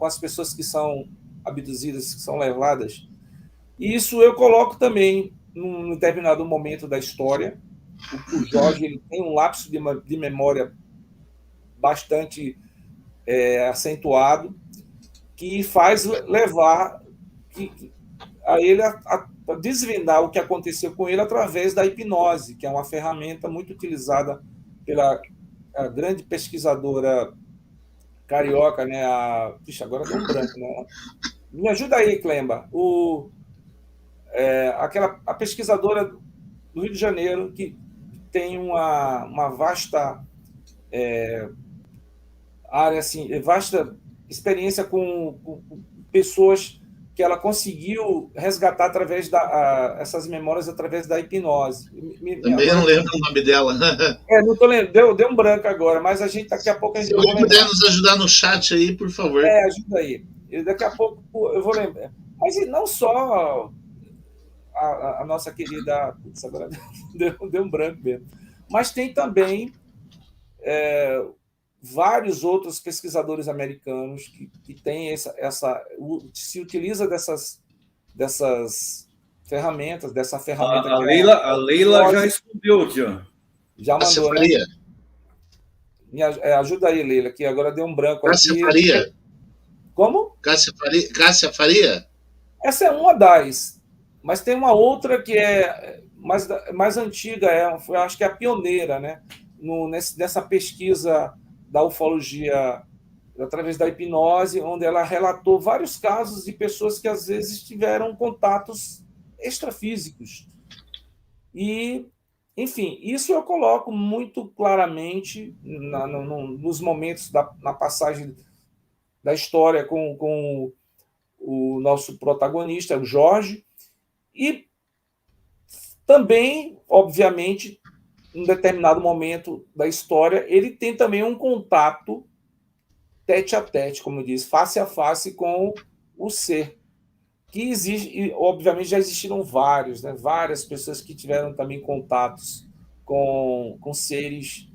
as pessoas que são abduzidas, que são levadas. E isso eu coloco também num determinado momento da história. O Jorge ele tem um lapso de memória bastante acentuado, que faz levar a ele a desvendar o que aconteceu com ele através da hipnose, que é uma ferramenta muito utilizada pela grande pesquisadora carioca, né? Agora deu um branco, né? Me ajuda aí, Clemba. A pesquisadora do Rio de Janeiro que tem uma vasta área, assim, vasta experiência com pessoas que ela conseguiu resgatar através essas memórias através da hipnose. Também não lembro o nome dela. Não tô lembrando, deu um branco agora, mas a gente daqui a pouco... Se alguém puder nos ajudar no chat aí, por favor. Ajuda aí. Daqui a pouco eu vou lembrar. Mas não só a nossa querida... Agora deu um branco mesmo. Mas tem também vários outros pesquisadores americanos que têm se utiliza dessas ferramentas, dessa ferramenta. A Leila já respondeu aqui, ó. Já mandou, né? Ajuda aí, Leila, que agora deu um branco Cássia aqui. Faria. Como? Cássia Faria? Essa é uma das, mas tem uma outra que é mais antiga, eu acho que é a pioneira, né? Nessa pesquisa da ufologia através da hipnose, onde ela relatou vários casos de pessoas que às vezes tiveram contatos extrafísicos. E, enfim, isso eu coloco muito claramente nos momentos na passagem da história com o nosso protagonista, o Jorge, e também, obviamente, em um determinado momento da história, ele tem também um contato tete a tete, como eu disse, face a face com o ser. Que existe, e obviamente já existiram vários, né? Várias pessoas que tiveram também contatos com seres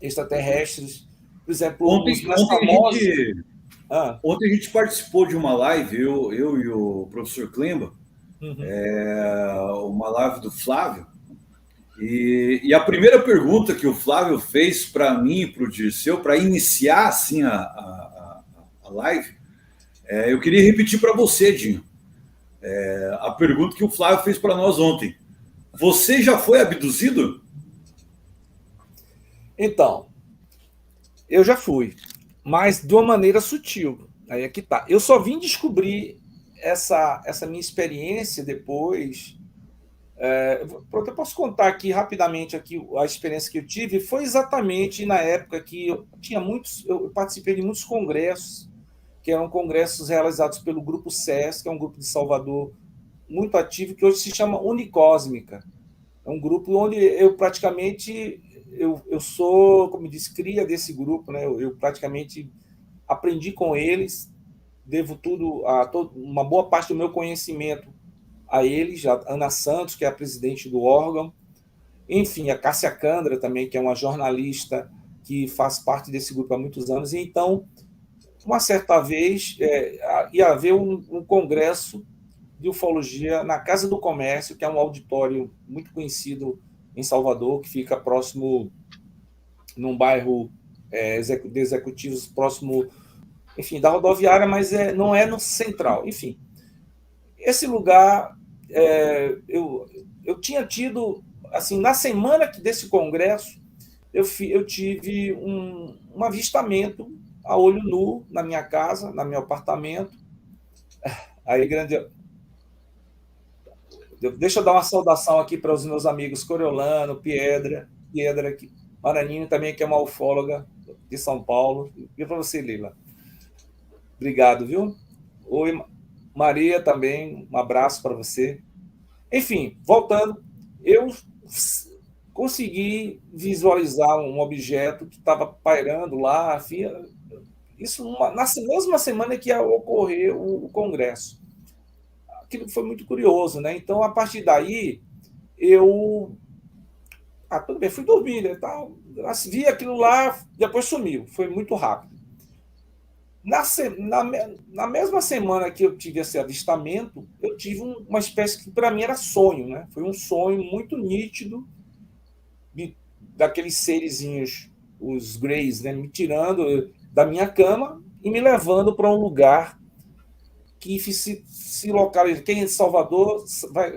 extraterrestres. Por exemplo, os mais famosos. Ontem a gente participou de uma live, eu e o professor Klemba, uma live do Flávio, e a primeira pergunta que o Flávio fez para mim e para o Dirceu, para iniciar assim, a live, eu queria repetir para você, Dinho, a pergunta que o Flávio fez para nós ontem. Você já foi abduzido? Então, eu já fui, mas de uma maneira sutil. Aí é que tá. Eu só vim descobrir essa minha experiência depois. Eu posso contar aqui rapidamente aqui a experiência que eu tive. Foi exatamente na época que eu participei de muitos congressos, que eram congressos realizados pelo Grupo SES, que é um grupo de Salvador muito ativo, que hoje se chama Unicósmica. É um grupo onde eu praticamente eu sou, como disse, cria desse grupo, né? Eu praticamente aprendi com eles, devo uma boa parte do meu conhecimento a eles, a Ana Santos, que é a presidente do órgão, enfim, a Cássia Candra também, que é uma jornalista que faz parte desse grupo há muitos anos. E então, uma certa vez, ia haver um congresso de ufologia na Casa do Comércio, que é um auditório muito conhecido em Salvador, que fica próximo, num bairro de executivos, próximo, enfim, da rodoviária, mas não é no central. Enfim, esse lugar, eu tinha tido, assim, na semana desse congresso, eu tive um avistamento a olho nu na minha casa, no meu apartamento. Aí, deixa eu dar uma saudação aqui para os meus amigos Coriolano, Piedra, Maranhino também, que é uma ufóloga de São Paulo. E para você, Lila. Obrigado, viu? Oi, Maria também, um abraço para você. Enfim, voltando, eu consegui visualizar um objeto que estava pairando lá. Isso na mesma semana que ia ocorrer o congresso. Aquilo foi muito curioso, né? Então, a partir daí, tudo bem, fui dormir, né? Vi aquilo lá, depois sumiu, foi muito rápido. Na mesma semana que eu tive esse avistamento, eu tive uma espécie que, para mim, era sonho, né? Foi um sonho muito nítido daqueles serizinhos, os Greys, né? Me tirando da minha cama e me levando para um lugar que se localiza. Quem é de Salvador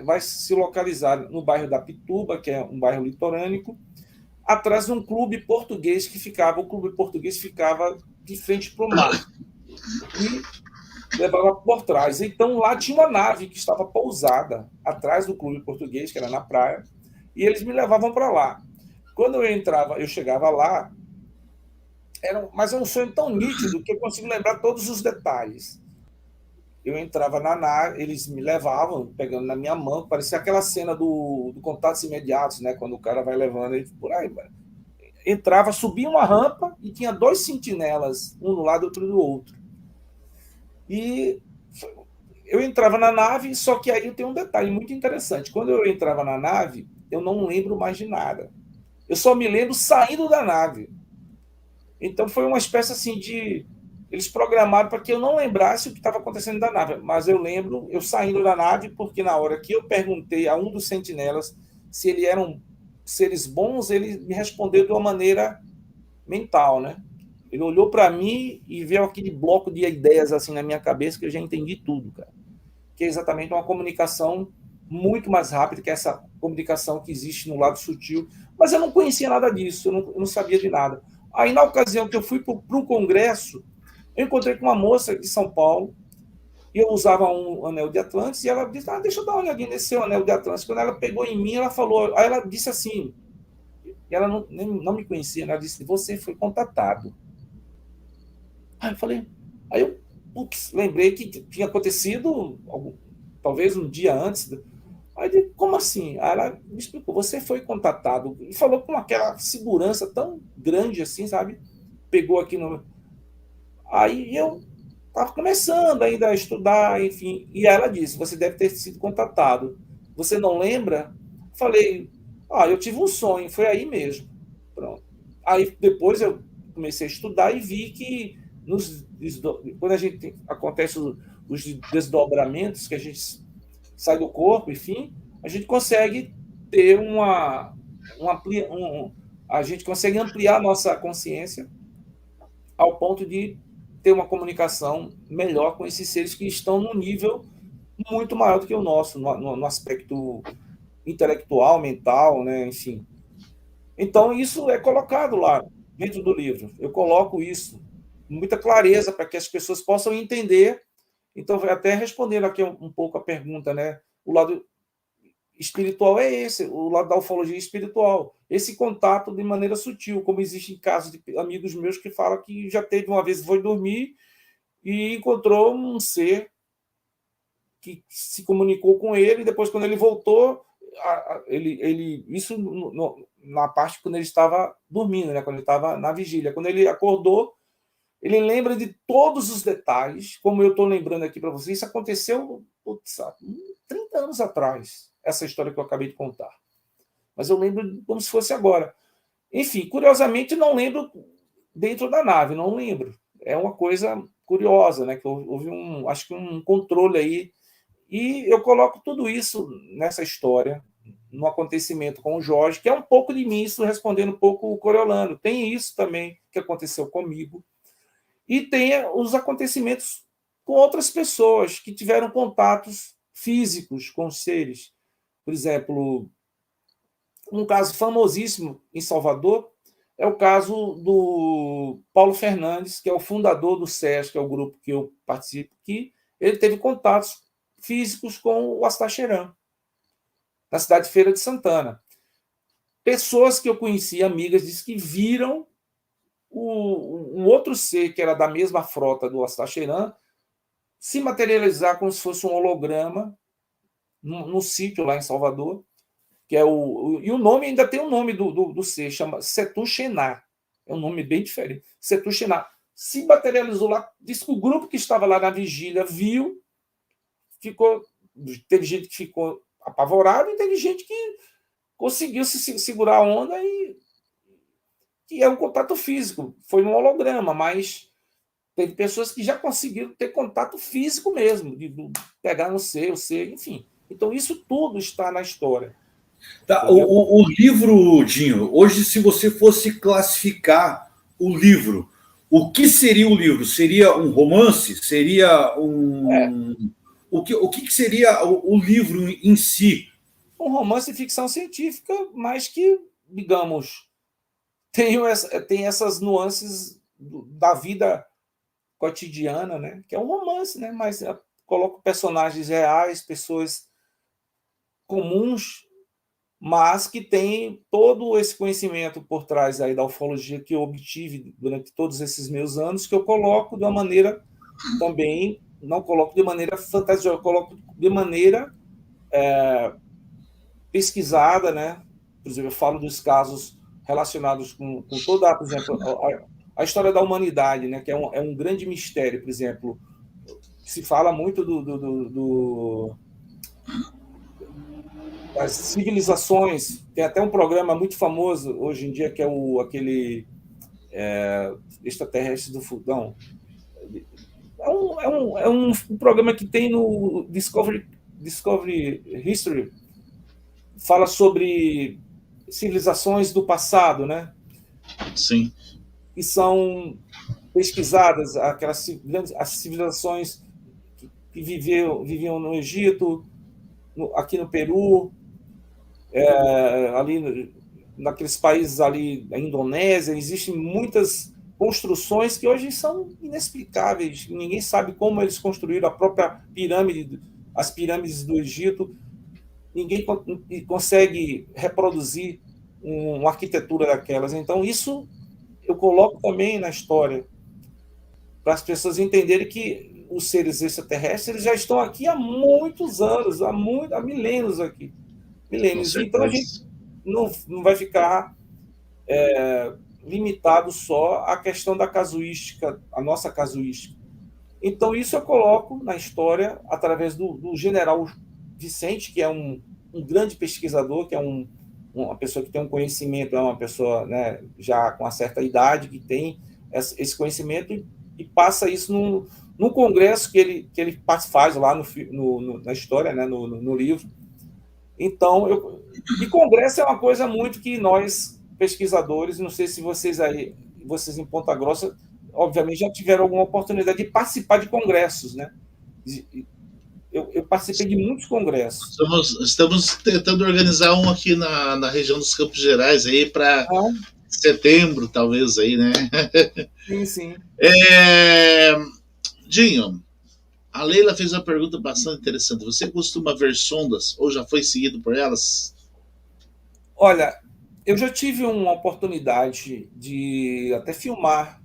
vai se localizar no bairro da Pituba, que é um bairro litorânico, atrás de um clube português o clube português ficava de frente para o mar e levava por trás. Então, lá tinha uma nave que estava pousada atrás do clube português, que era na praia, e eles me levavam para lá. Quando eu chegava lá, mas era um sonho tão nítido que eu consigo lembrar todos os detalhes. Eu entrava na nave, eles me levavam, pegando na minha mão, parecia aquela cena do Contatos Imediatos, né? Quando o cara vai levando ele por aí. Entrava, subia uma rampa e tinha 2 sentinelas, um do lado e outro do outro. E eu entrava na nave, só que aí tem um detalhe muito interessante. Quando eu entrava na nave, eu não lembro mais de nada. Eu só me lembro saindo da nave. Então foi uma espécie assim de... Eles programaram para que eu não lembrasse o que estava acontecendo da nave, mas eu lembro eu saindo da nave, porque na hora que eu perguntei a um dos sentinelas se eles eram seres bons, ele me respondeu de uma maneira mental, né? Ele olhou para mim e viu aquele bloco de ideias assim na minha cabeça que eu já entendi tudo, cara. Que é exatamente uma comunicação muito mais rápida que essa comunicação que existe no lado sutil. Mas eu não conhecia nada disso, eu não sabia de nada. Aí, na ocasião que eu fui para o congresso, eu encontrei com uma moça de São Paulo, e eu usava um anel de Atlantis, e ela disse, deixa eu dar uma olhadinha nesse seu anel de Atlantis. Quando ela pegou em mim, ela falou, aí ela disse assim, e ela não me conhecia, ela disse, você foi contatado. Aí eu lembrei que tinha acontecido, talvez um dia antes, Aí eu digo, como assim? Aí ela me explicou, você foi contatado, e falou com aquela segurança tão grande assim, sabe? Pegou aqui no... Aí eu estava começando ainda a estudar, enfim, e ela disse, você deve ter sido contatado. Você não lembra? Falei, eu tive um sonho, foi aí mesmo. Pronto. Aí depois eu comecei a estudar e vi que quando a gente acontece os desdobramentos, que a gente sai do corpo, enfim, a gente consegue ter a gente consegue ampliar a nossa consciência ao ponto de ter uma comunicação melhor com esses seres que estão num nível muito maior do que o nosso, no aspecto intelectual, mental, né? Enfim. Então, isso é colocado lá dentro do livro. Eu coloco isso com muita clareza para que as pessoas possam entender. Então, até respondendo aqui um pouco a pergunta, né? O lado espiritual é esse, o lado da ufologia espiritual. Esse contato de maneira sutil, como existe em casos de amigos meus que falam que já teve uma vez, foi dormir e encontrou um ser que se comunicou com ele, e depois, quando ele voltou, isso na parte quando ele estava dormindo, né? Quando ele estava na vigília. Quando ele acordou, ele lembra de todos os detalhes, como eu estou lembrando aqui para vocês. Isso aconteceu, putz, 30 anos atrás, essa história que eu acabei de contar. Mas eu lembro como se fosse agora. Enfim, curiosamente, não lembro dentro da nave, não lembro. É uma coisa curiosa, né? Que houve acho que um controle aí. E eu coloco tudo isso nessa história, no acontecimento com o Jorge, que é um pouco de mim, isso respondendo um pouco o Coriolano. Tem isso também que aconteceu comigo. E tem os acontecimentos com outras pessoas que tiveram contatos físicos com os seres. Por exemplo, um caso famosíssimo em Salvador é o caso do Paulo Fernandes, que é o fundador do SESC, que é o grupo que eu participo, que ele teve contatos físicos com o Astaxerã, na cidade de Feira de Santana. Pessoas que eu conheci, amigas, dizem que viram um outro ser que era da mesma frota do Astaxerã se materializar como se fosse um holograma no sítio lá em Salvador, que é e o nome ainda tem o nome do ser, chama Setu Xená. É um nome bem diferente. Setu Xená. Se materializou lá, disse que o grupo que estava lá na vigília viu, teve gente que ficou apavorado e teve gente que conseguiu se segurar a onda e é um contato físico. Foi um holograma, mas teve pessoas que já conseguiram ter contato físico mesmo, de pegar no ser, enfim. Então, isso tudo está na história. Tá, o livro, Dinho, hoje, se você fosse classificar o livro, o que seria o livro? Seria um romance? Seria um. O que seria o livro em si? Um romance de ficção científica, mas que, digamos, tem essas nuances da vida cotidiana, né? Que é um romance, né? Mas coloco personagens reais, pessoas comuns, mas que têm todo esse conhecimento por trás aí da ufologia que eu obtive durante todos esses meus anos, que eu coloco de uma maneira também, não coloco de maneira fantasiosa, eu coloco de maneira pesquisada, né? Por exemplo, eu falo dos casos relacionados com toda, por exemplo, a história da humanidade, né? Que é um grande mistério, por exemplo. Se fala muito das civilizações. Tem até um programa muito famoso hoje em dia, que é aquele extraterrestre do Fudão. É um programa que tem no Discovery History, fala sobre civilizações do passado, né? Sim. Que são pesquisadas, as civilizações que viviam no Egito, aqui no Peru, ali naqueles países ali, da Indonésia, existem muitas construções que hoje são inexplicáveis. Ninguém sabe como eles construíram a própria pirâmide, as pirâmides do Egito. Ninguém consegue reproduzir uma arquitetura daquelas. Então, isso eu coloco também na história. para as pessoas entenderem que os seres extraterrestres eles já estão aqui há muitos anos, há milênios aqui. Com Milênios. Então a gente certeza. não vai ficar limitado só à questão da casuística, a nossa casuística. Então, isso eu coloco na história através do general Vicente, que é um grande pesquisador, que é uma pessoa que tem um conhecimento, é uma pessoa, né, já com uma certa idade, que tem esse conhecimento e passa isso num congresso que ele faz lá na história, né, no livro. Então, e congresso é uma coisa muito que nós, pesquisadores, não sei se vocês em Ponta Grossa, obviamente já tiveram alguma oportunidade de participar de congressos, né? Eu participei de muitos congressos. Estamos tentando organizar um aqui na região dos Campos Gerais aí para setembro, talvez aí, né? Sim, sim. Dinho, a Leila fez uma pergunta bastante interessante. Você costuma ver sondas ou já foi seguido por elas? Olha, eu já tive uma oportunidade de até filmar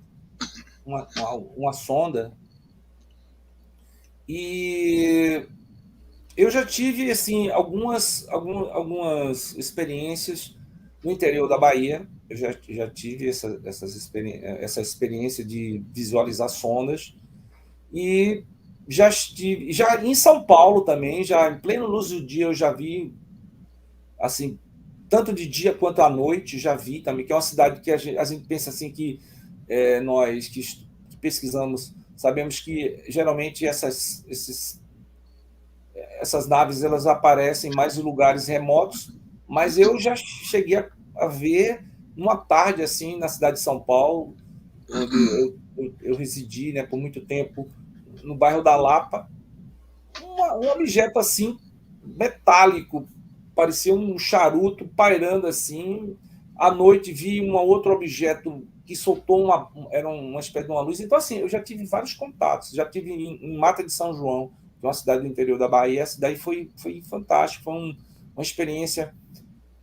uma sonda e eu já tive assim algumas experiências no interior da Bahia. Eu já tive essa experiência de visualizar sondas e já em São Paulo também, já em pleno luz do dia eu já vi assim, tanto de dia quanto à noite, já vi também, que é uma cidade que a gente pensa assim que nós que pesquisamos sabemos que geralmente essas naves elas aparecem mais em lugares remotos, mas eu já cheguei a ver uma tarde assim na cidade de São Paulo, onde eu residi, né, por muito tempo no bairro da Lapa, um objeto assim metálico, parecia um charuto pairando assim. À noite vi um outro objeto que soltou era uma espécie de uma luz. Então assim, eu já tive vários contatos, já tive em Mata de São João, que é uma cidade do interior da Bahia. Essa daí foi fantástico, foi uma experiência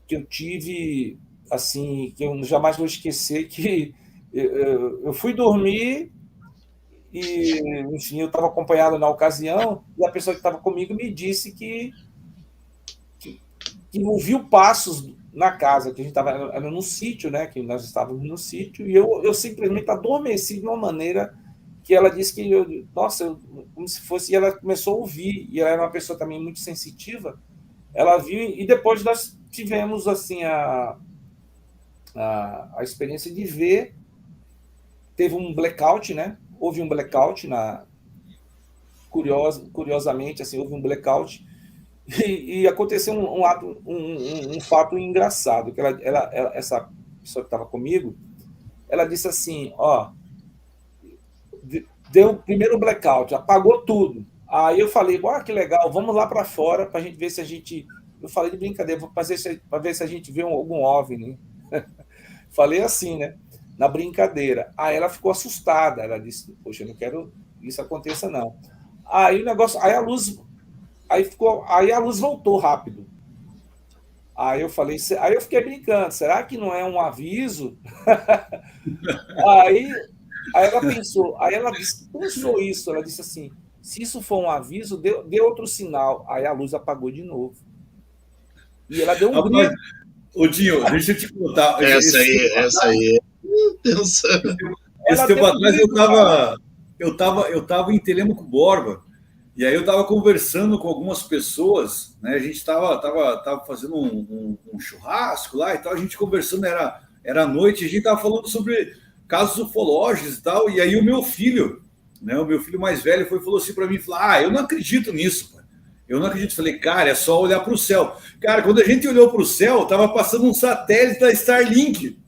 que eu tive assim, que eu jamais vou esquecer, que eu fui dormir e, enfim, eu estava acompanhado na ocasião e a pessoa que estava comigo me disse que ouviu passos na casa, que a gente estava era num sítio, né, que nós estávamos no sítio, e eu simplesmente adormeci de uma maneira que ela disse que, nossa, como se fosse, e ela começou a ouvir, e ela era uma pessoa também muito sensitiva, ela viu, e depois nós tivemos, assim, a experiência de ver, teve um blackout, né, houve um blackout, curiosamente, assim, houve um blackout, e aconteceu um fato engraçado, que essa pessoa que estava comigo, ela disse assim, deu o primeiro blackout, apagou tudo. Aí eu falei, que legal, vamos lá para fora para a gente ver se a gente... Eu falei de brincadeira, para ver se a gente vê algum OVNI. Falei assim, né? Na brincadeira. Aí ela ficou assustada, ela disse, poxa, eu não quero que isso aconteça, não. Aí o negócio, aí a luz voltou rápido. Aí eu fiquei brincando, será que não é um aviso? aí ela pensou, aí ela pensou isso, ela disse assim, se isso for um aviso, dê outro sinal. Aí a luz apagou de novo. E ela deu um grito. Ô, Dinho, deixa eu te contar. Essa aí. Esse tempo atrás eu estava em Telêmaco Borba. E aí eu estava conversando com algumas pessoas, né? A gente tava fazendo um churrasco lá e tal, a gente conversando, era à noite, a gente estava falando sobre casos ufológicos e tal, e aí o meu filho, né? O meu filho mais velho falou assim para mim, eu não acredito nisso, pai. Eu não acredito. Falei, cara, é só olhar para o céu. Cara, quando a gente olhou para o céu, estava passando um satélite da Starlink.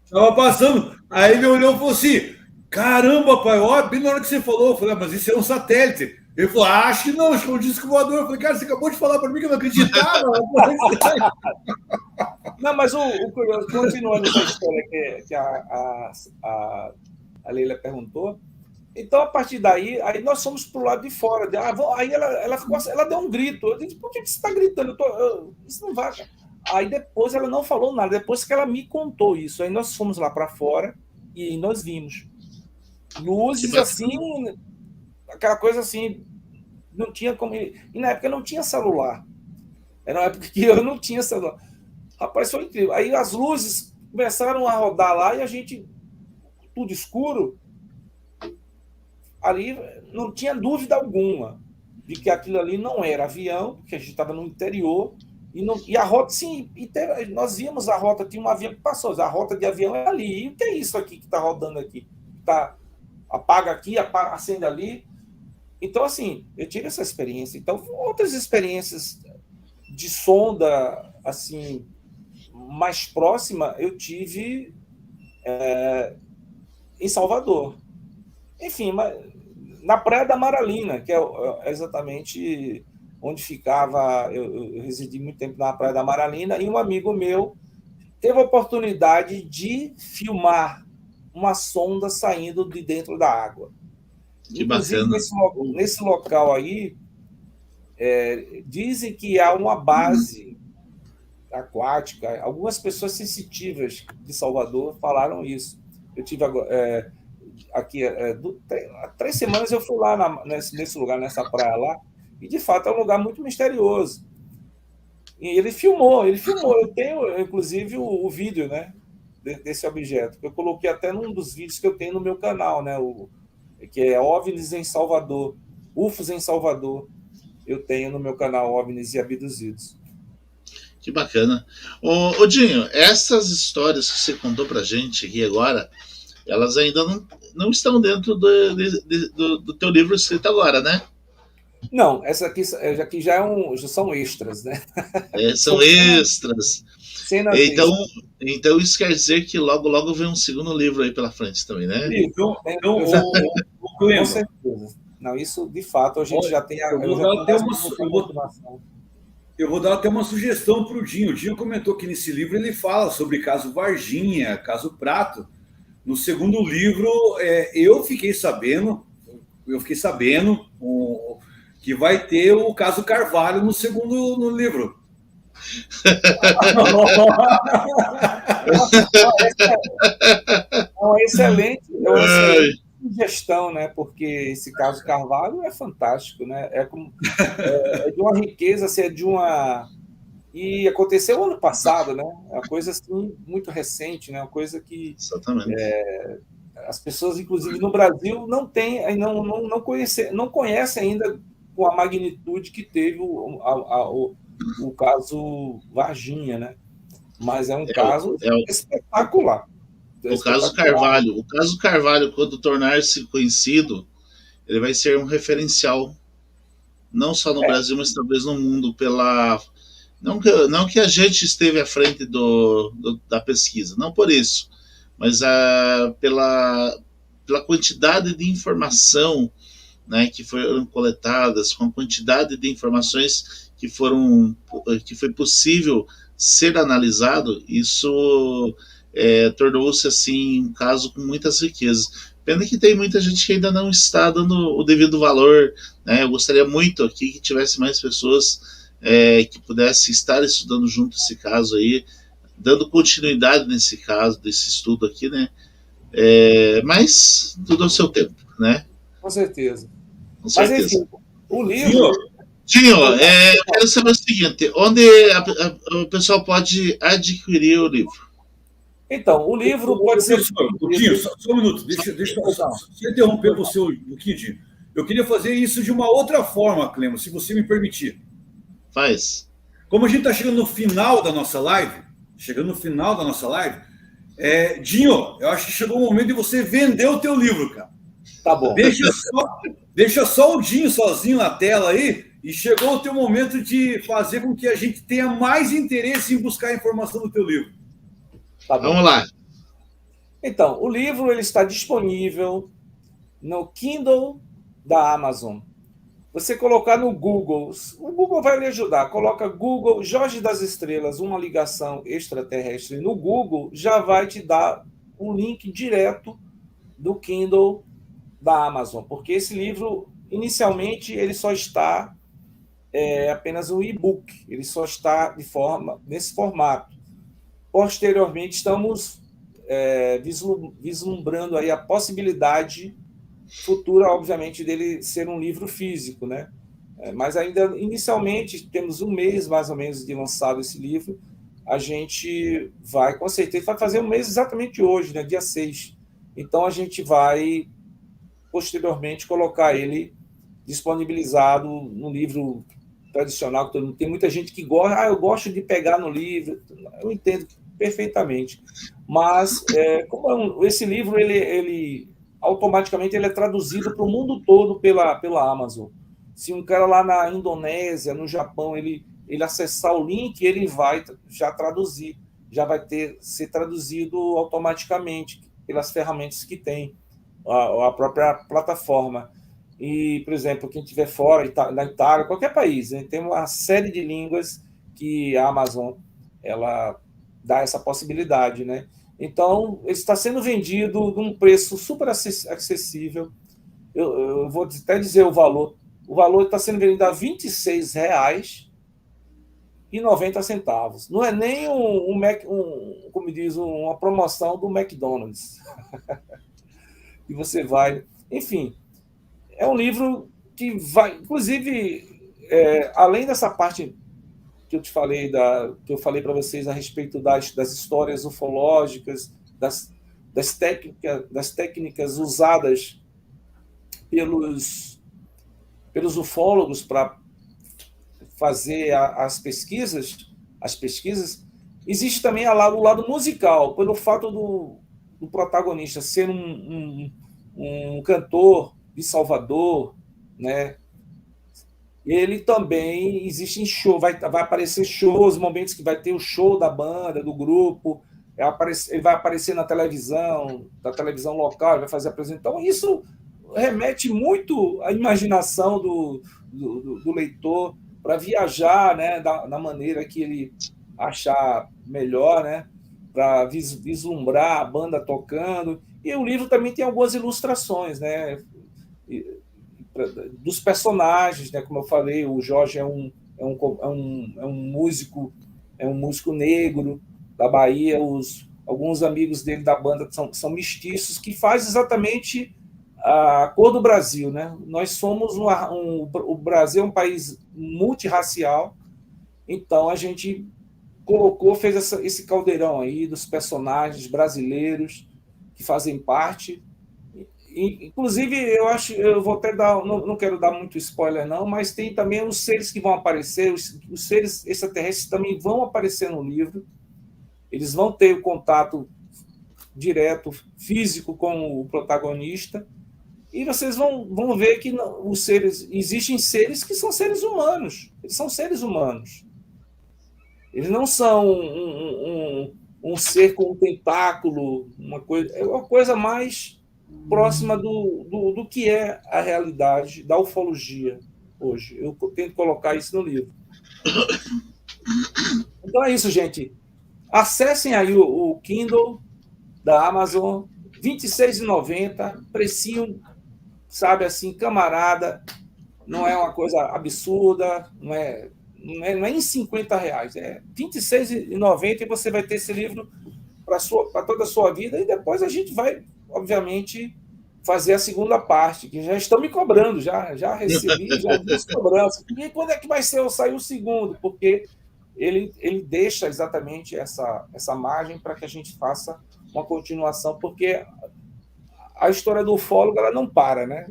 Tava passando. Aí ele olhou e falou assim, caramba, pai, bem na hora que você falou, eu falei, mas isso é um satélite. Ele falou, acho que não, acho que é um disco voador. Eu falei, cara, você acabou de falar para mim que eu não acreditava. Não, mas o curioso, continuando essa história que a Leila perguntou, então, a partir daí, aí nós fomos para o lado de fora. Aí ela deu um grito. Eu disse, por que você está gritando? Isso não vai. Aí depois ela não falou nada, depois que ela me contou isso. Aí nós fomos lá para fora e nós vimos. Luzes assim, aquela coisa assim, não tinha como. E na época não tinha celular. Era uma época que eu não tinha celular. Rapaz, foi incrível. Aí as luzes começaram a rodar lá e a gente, tudo escuro, ali não tinha dúvida alguma de que aquilo ali não era avião, porque a gente estava no interior, e a rota, sim, nós víamos a rota, tinha um avião que passou, a rota de avião é ali. E o que é isso aqui que está rodando aqui? Tá, apaga aqui, acende ali. Então, assim, eu tive essa experiência. Então, outras experiências de sonda, assim, mais próxima, eu tive em Salvador. Enfim, na Praia da Maralina, que é exatamente onde ficava. Eu residi muito tempo na Praia da Maralina, e um amigo meu teve a oportunidade de filmar uma sonda saindo de dentro da água. Que Inclusive, bacana. nesse local aí, dizem que há uma base aquática. Algumas pessoas sensitivas de Salvador falaram isso. Eu tive aqui há 3 semanas, eu fui lá nesse lugar, nessa praia lá, e de fato é um lugar muito misterioso. E ele filmou. Eu tenho, inclusive, o vídeo, né, desse objeto, que eu coloquei até num dos vídeos que eu tenho no meu canal, né, que é OVNIs em Salvador, UFOs em Salvador. Eu tenho no meu canal OVNIs e Abduzidos. Que bacana. Ô Dinho, essas histórias que você contou pra gente aqui agora, elas ainda não estão dentro do teu livro escrito agora, né? Não, essa aqui já são extras, né? São extras. Cenas Então, extras. então isso quer dizer que logo logo vem um segundo livro aí pela frente também, né? Então Com Clema, certeza. Não, isso de fato a gente já tem. Eu vou dar até uma sugestão para o Dinho. O Dinho comentou que nesse livro ele fala sobre caso Varginha, caso Prato. No segundo livro, eu fiquei sabendo que vai ter o caso Carvalho no segundo livro. É uma excelente sugestão, né? Porque esse caso Carvalho é fantástico, né? É de uma riqueza, assim, e aconteceu ano passado, né? É uma coisa assim muito recente, né? Uma coisa que as pessoas, inclusive no Brasil, não conhecem ainda com a magnitude que teve o caso Varginha, né? Mas é um caso espetacular. O caso Carvalho, quando tornar-se conhecido, ele vai ser um referencial, não só no Brasil, mas talvez no mundo, não que a gente esteve à frente da pesquisa, não por isso, mas pela quantidade de informação, né, que foram coletadas, com a quantidade de informações que foi possível ser analisado, isso tornou-se assim um caso com muitas riquezas. Pena que tem muita gente que ainda não está dando o devido valor, né? Eu gostaria muito aqui que tivesse mais pessoas que pudessem estar estudando junto esse caso aí, dando continuidade nesse caso, desse estudo aqui, né? Mas tudo ao seu tempo, né? Com certeza. Com certeza. Mas, enfim, o livro... Tinho, eu quero saber o seguinte, onde o pessoal pode adquirir o livro? Então, o livro pode ser... Dinho, só um minuto, deixa eu interromper você um pouquinho, Dinho. Eu queria fazer isso de uma outra forma, Clemo, se você me permitir. Faz. Como a gente está chegando no final da nossa live, Dinho, eu acho que chegou o momento de você vender o teu livro, cara. Tá bom. Deixa só o Dinho sozinho na tela aí, e chegou o teu momento de fazer com que a gente tenha mais interesse em buscar a informação do teu livro. Tá bom. Vamos lá. Então, o livro ele está disponível no Kindle da Amazon. Você colocar no Google, o Google vai lhe ajudar. Coloca Google Jorge das Estrelas, uma ligação extraterrestre no Google, já vai te dar um link direto do Kindle da Amazon, porque esse livro, inicialmente, ele só está apenas um e-book, ele só está nesse formato. Posteriormente, estamos vislumbrando aí a possibilidade futura, obviamente, dele ser um livro físico, né? Mas ainda, inicialmente, temos um mês, mais ou menos, de lançado esse livro. A gente vai, com certeza, vai fazer um mês exatamente hoje, né? Dia 6. Então, a gente vai, posteriormente, colocar ele disponibilizado no livro tradicional. Tem muita gente que gosta, eu gosto de pegar no livro. Eu entendo perfeitamente. Mas, como esse livro, ele automaticamente ele é traduzido para o mundo todo pela Amazon. Se um cara lá na Indonésia, no Japão, ele acessar o link, ele vai já traduzir, já vai ser traduzido automaticamente pelas ferramentas que tem a própria plataforma. E, por exemplo, quem estiver fora, na Itália, qualquer país, né, tem uma série de línguas que a Amazon ela dá essa possibilidade, né? Então, ele está sendo vendido num preço super acessível. Eu vou até dizer o valor. O valor está sendo vendido a R$ 26,90. Não é nem como diz, uma promoção do McDonald's. E você vai... Enfim, é um livro que vai... Inclusive, além dessa parte que eu te falei, que eu falei para vocês a respeito das histórias ufológicas, das técnicas usadas pelos ufólogos para fazer as pesquisas, existe também o lado musical, pelo fato do protagonista ser um cantor de Salvador, né? Ele também existe em show, vai aparecer shows, momentos que vai ter o show da banda, do grupo, ele vai aparecer na televisão, da televisão local, ele vai fazer apresentação. Então, isso remete muito à imaginação do leitor para viajar, né, da maneira que ele achar melhor, né, para vislumbrar a banda tocando. E o livro também tem algumas ilustrações, né, dos personagens, né? Como eu falei, o Jorge é um músico negro da Bahia, alguns amigos dele da banda são mestiços, que faz exatamente a cor do Brasil, né? Nós somos o Brasil é um país multirracial, então a gente fez esse caldeirão aí dos personagens brasileiros que fazem parte. Inclusive, eu vou até não quero dar muito spoiler não, mas tem também os seres que vão aparecer, os seres extraterrestres também vão aparecer no livro. Eles vão ter o contato direto, físico, com o protagonista, e vocês vão ver que existem seres que são seres humanos. Eles são seres humanos. Eles não são um ser com um tentáculo, é uma coisa mais próxima do que é a realidade da ufologia hoje. Eu tento colocar isso no livro. Então é isso, gente. Acessem aí o Kindle da Amazon, R$ 26,90, precinho, sabe, assim, camarada, não é uma coisa absurda, não é em R$ 50, é R$ 26,90 e você vai ter esse livro para toda a sua vida, e depois a gente vai, obviamente, fazer a segunda parte, que já estão me cobrando, já recebi, já fiz cobrança. E quando é que vai sair o segundo? Porque ele deixa exatamente essa margem para que a gente faça uma continuação, porque a história do ufólogo ela não para, né?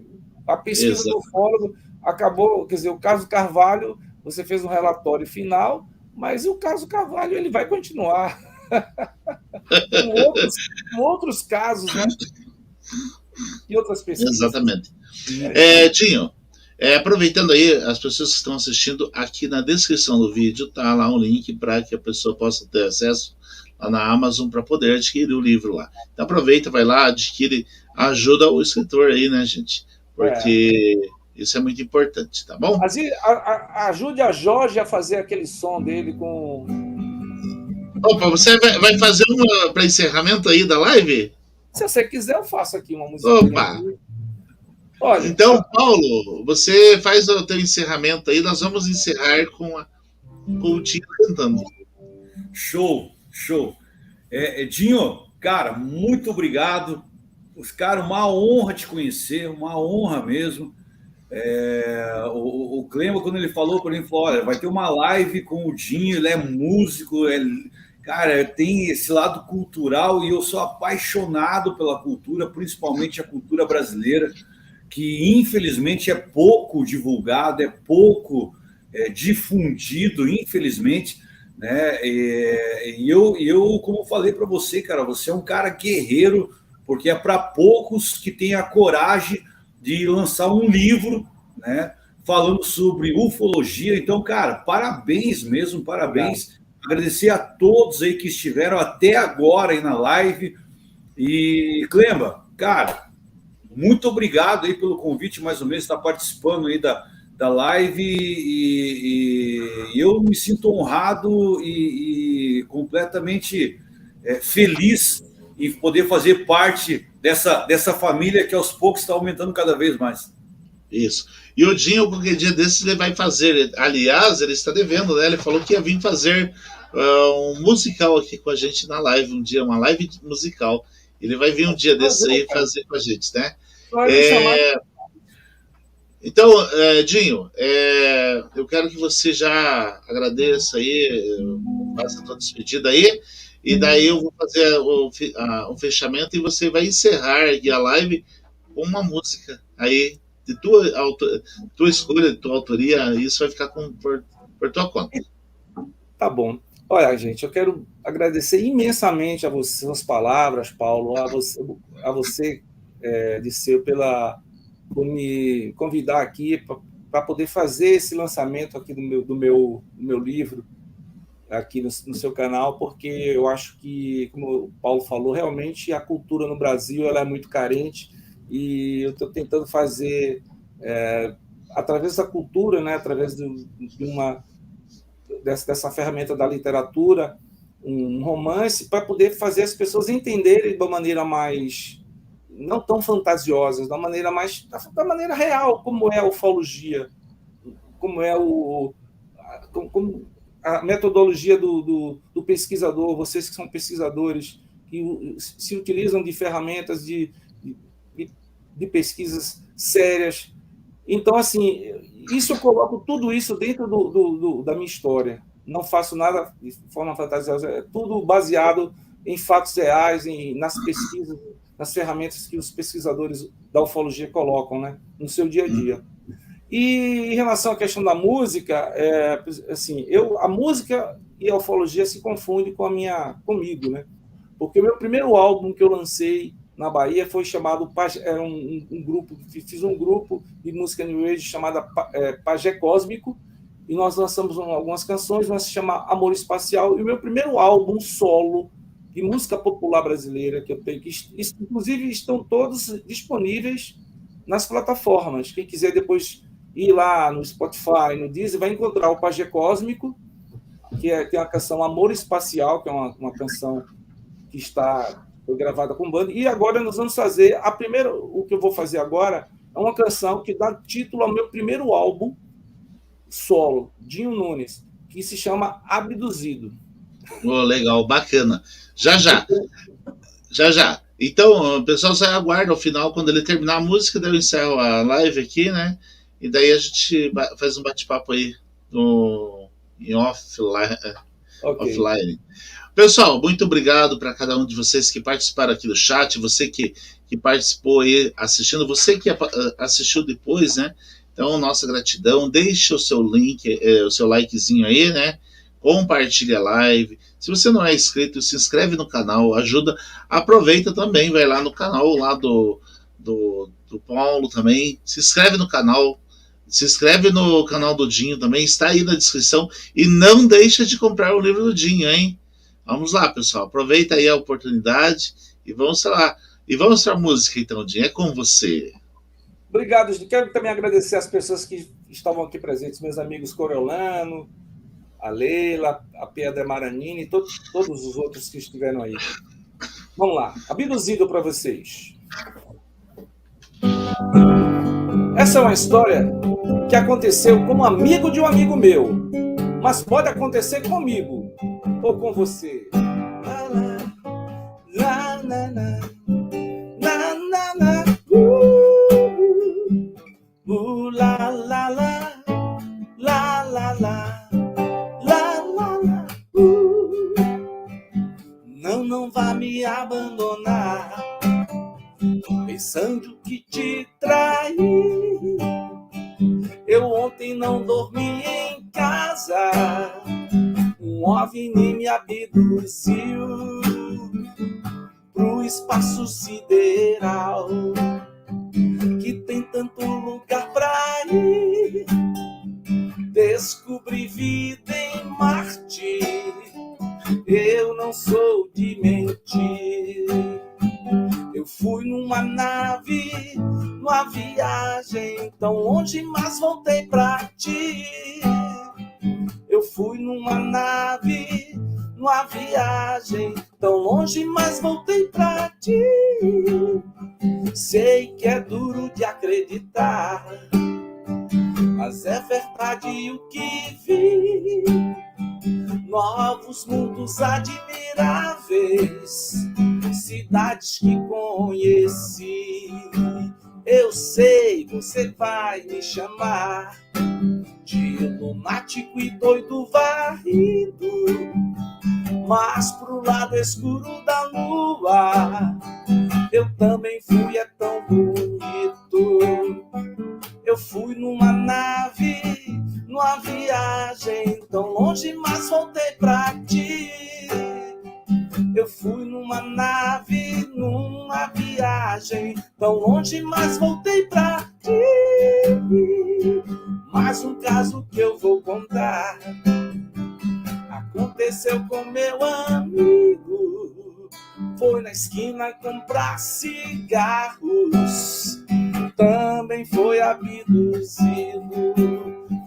A pesquisa do ufólogo acabou, quer dizer, o caso Carvalho, você fez um relatório final, mas o caso Carvalho ele vai continuar. com outros casos, né? E outras pesquisas. Exatamente. Dinho, aproveitando aí, as pessoas que estão assistindo, aqui na descrição do vídeo está lá um link para que a pessoa possa ter acesso lá na Amazon para poder adquirir o livro lá. Então aproveita, vai lá, adquire, ajuda o escritor aí, né, gente? Porque isso é muito importante, tá bom? Ajude a Jorge a fazer aquele som dele com... Opa, você vai fazer uma para encerramento aí da live? Se você quiser, eu faço aqui uma música. Opa! Olha, então, Paulo, você faz o teu encerramento aí. Nós vamos encerrar com o Dinho cantando. Show. Dinho, cara, muito obrigado. Cara, uma honra te conhecer, uma honra mesmo. O Clema, quando ele falou para mim, falou: olha, vai ter uma live com o Dinho, ele é músico, cara, tem esse lado cultural e eu sou apaixonado pela cultura, principalmente a cultura brasileira, que infelizmente é pouco divulgado, é pouco difundido, infelizmente, né? E eu, como eu falei para você, cara, você é um cara guerreiro, porque é para poucos que têm a coragem de lançar um livro, né, falando sobre ufologia. Então, cara, parabéns mesmo, parabéns. Agradecer a todos aí que estiveram até agora aí na live. E, Clemba, cara, muito obrigado aí pelo convite, mais ou menos, estar participando aí da live. E eu me sinto honrado e completamente feliz em poder fazer parte dessa família que aos poucos está aumentando cada vez mais. Isso. E o Dinho, qualquer dia desses, ele vai fazer. Aliás, ele está devendo, né? Ele falou que ia vir fazer um musical aqui com a gente na live, um dia, uma live musical. Ele vai vir um dia desses aí fazer com a gente, né? Então, Dinho, eu quero que você já agradeça aí, faça a sua despedida aí, e daí eu vou fazer o fechamento e você vai encerrar aqui a live com uma música aí de tua escolha, de tua autoria, isso vai ficar por tua conta. Tá bom. Olha, gente, eu quero agradecer imensamente a você, suas palavras, Paulo, a você Disseu, por me convidar aqui para poder fazer esse lançamento aqui do meu livro aqui no seu canal, porque eu acho que, como o Paulo falou, realmente a cultura no Brasil ela é muito carente e eu estou tentando fazer, através da cultura, né, através dessa ferramenta da literatura, um romance para poder fazer as pessoas entenderem de uma maneira mais, não tão fantasiosa, da maneira real, como é a ufologia, como é como a metodologia do pesquisador, vocês que são pesquisadores, que se utilizam de ferramentas de pesquisas sérias. Então, assim, eu coloco tudo isso dentro da minha história. Não faço nada de forma fantasiosa, é tudo baseado em fatos reais, nas pesquisas, nas ferramentas que os pesquisadores da ufologia colocam, né, no seu dia a dia. E em relação à questão da música, assim, a música e a ufologia se confundem comigo, né? Porque o meu primeiro álbum que eu lancei na Bahia foi chamado, era fiz um grupo de música New Age chamada Pajé Cósmico, e nós lançamos algumas canções, mas se chama Amor Espacial, e o meu primeiro álbum solo de música popular brasileira, que eu tenho, que inclusive estão todos disponíveis nas plataformas. Quem quiser depois ir lá no Spotify, no Deezer, vai encontrar o Pajé Cósmico, que tem a canção Amor Espacial, que é uma canção que foi gravada com banda, e agora nós vamos fazer o que eu vou fazer agora é uma canção que dá título ao meu primeiro álbum solo, Dinho Nunes, que se chama Abduzido. Legal, bacana. Já. Então, o pessoal só aguarda ao final, quando ele terminar a música, daí eu encerro a live aqui, né? E daí a gente faz um bate-papo aí em offline. Offline. Pessoal, muito obrigado para cada um de vocês que participaram aqui do chat, você que participou aí assistindo, você que assistiu depois, né? Então, nossa gratidão. Deixa o seu link, o seu likezinho aí, né? Compartilha a live. Se você não é inscrito, se inscreve no canal, ajuda. Aproveita também, vai lá no canal lá do Paulo também. Se inscreve no canal. Se inscreve no canal do Dinho também, está aí na descrição. E não deixa de comprar o livro do Dinho, hein? Vamos lá, pessoal. Aproveita aí a oportunidade e vamos lá. E vamos para a música, então, Dinho. É com você. Obrigado. Quero também agradecer as pessoas que estavam aqui presentes, meus amigos Coriolano, a Leila, a Pedra Maranini e todos os outros que estiveram aí. Vamos lá. Abduzido para vocês. Essa é uma história que aconteceu com um amigo de um amigo meu, mas pode acontecer comigo ou com você. abandonar, pensando que te traí. Eu ontem não dormi em casa, um OVNI me abduziu pro espaço sideral, que tem tanto lugar pra ir. Descobri vida em Marte, eu não sou de mentir. Eu fui numa nave, numa viagem tão longe, mas voltei pra ti. Eu fui numa nave, numa viagem tão longe, mas voltei pra ti. Sei que é duro de acreditar, mas é verdade o que vi. Novos mundos admiráveis, cidades que conheci. Eu sei, você vai me chamar de lunático e doido varrido, mas pro lado escuro da lua eu também fui, é tão bonito. Eu fui numa nave, numa viagem tão longe, mas voltei pra ti. Eu fui numa nave, numa viagem tão longe, mas voltei pra ti. Mais um caso que eu vou contar aconteceu com meu amigo. Foi na esquina comprar cigarros, também foi abduzido.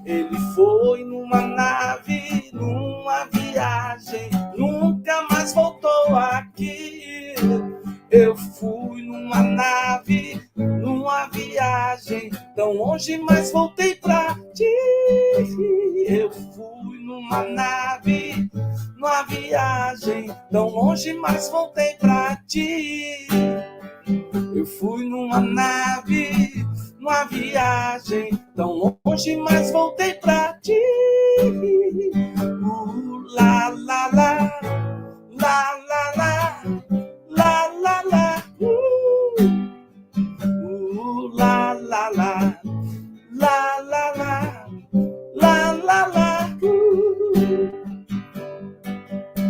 Ele foi numa nave, numa viagem, nunca mais voltou aqui. Eu fui numa nave, numa viagem tão longe, mas voltei pra ti. Eu fui numa nave, numa viagem tão longe, mas voltei pra ti. Eu fui numa nave, numa viagem tão longe, mas voltei pra ti. La la la, la la la, la la la, la la la, la la la, la la la.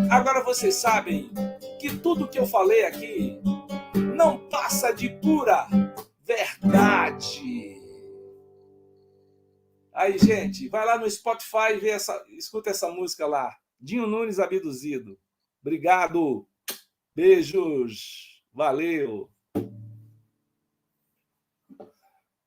Agora vocês sabem que tudo que eu falei aqui não passa de pura verdade. Aí, gente, vai lá no Spotify e escuta essa música lá. Dinho Nunes Abduzido. Obrigado. Beijos. Valeu.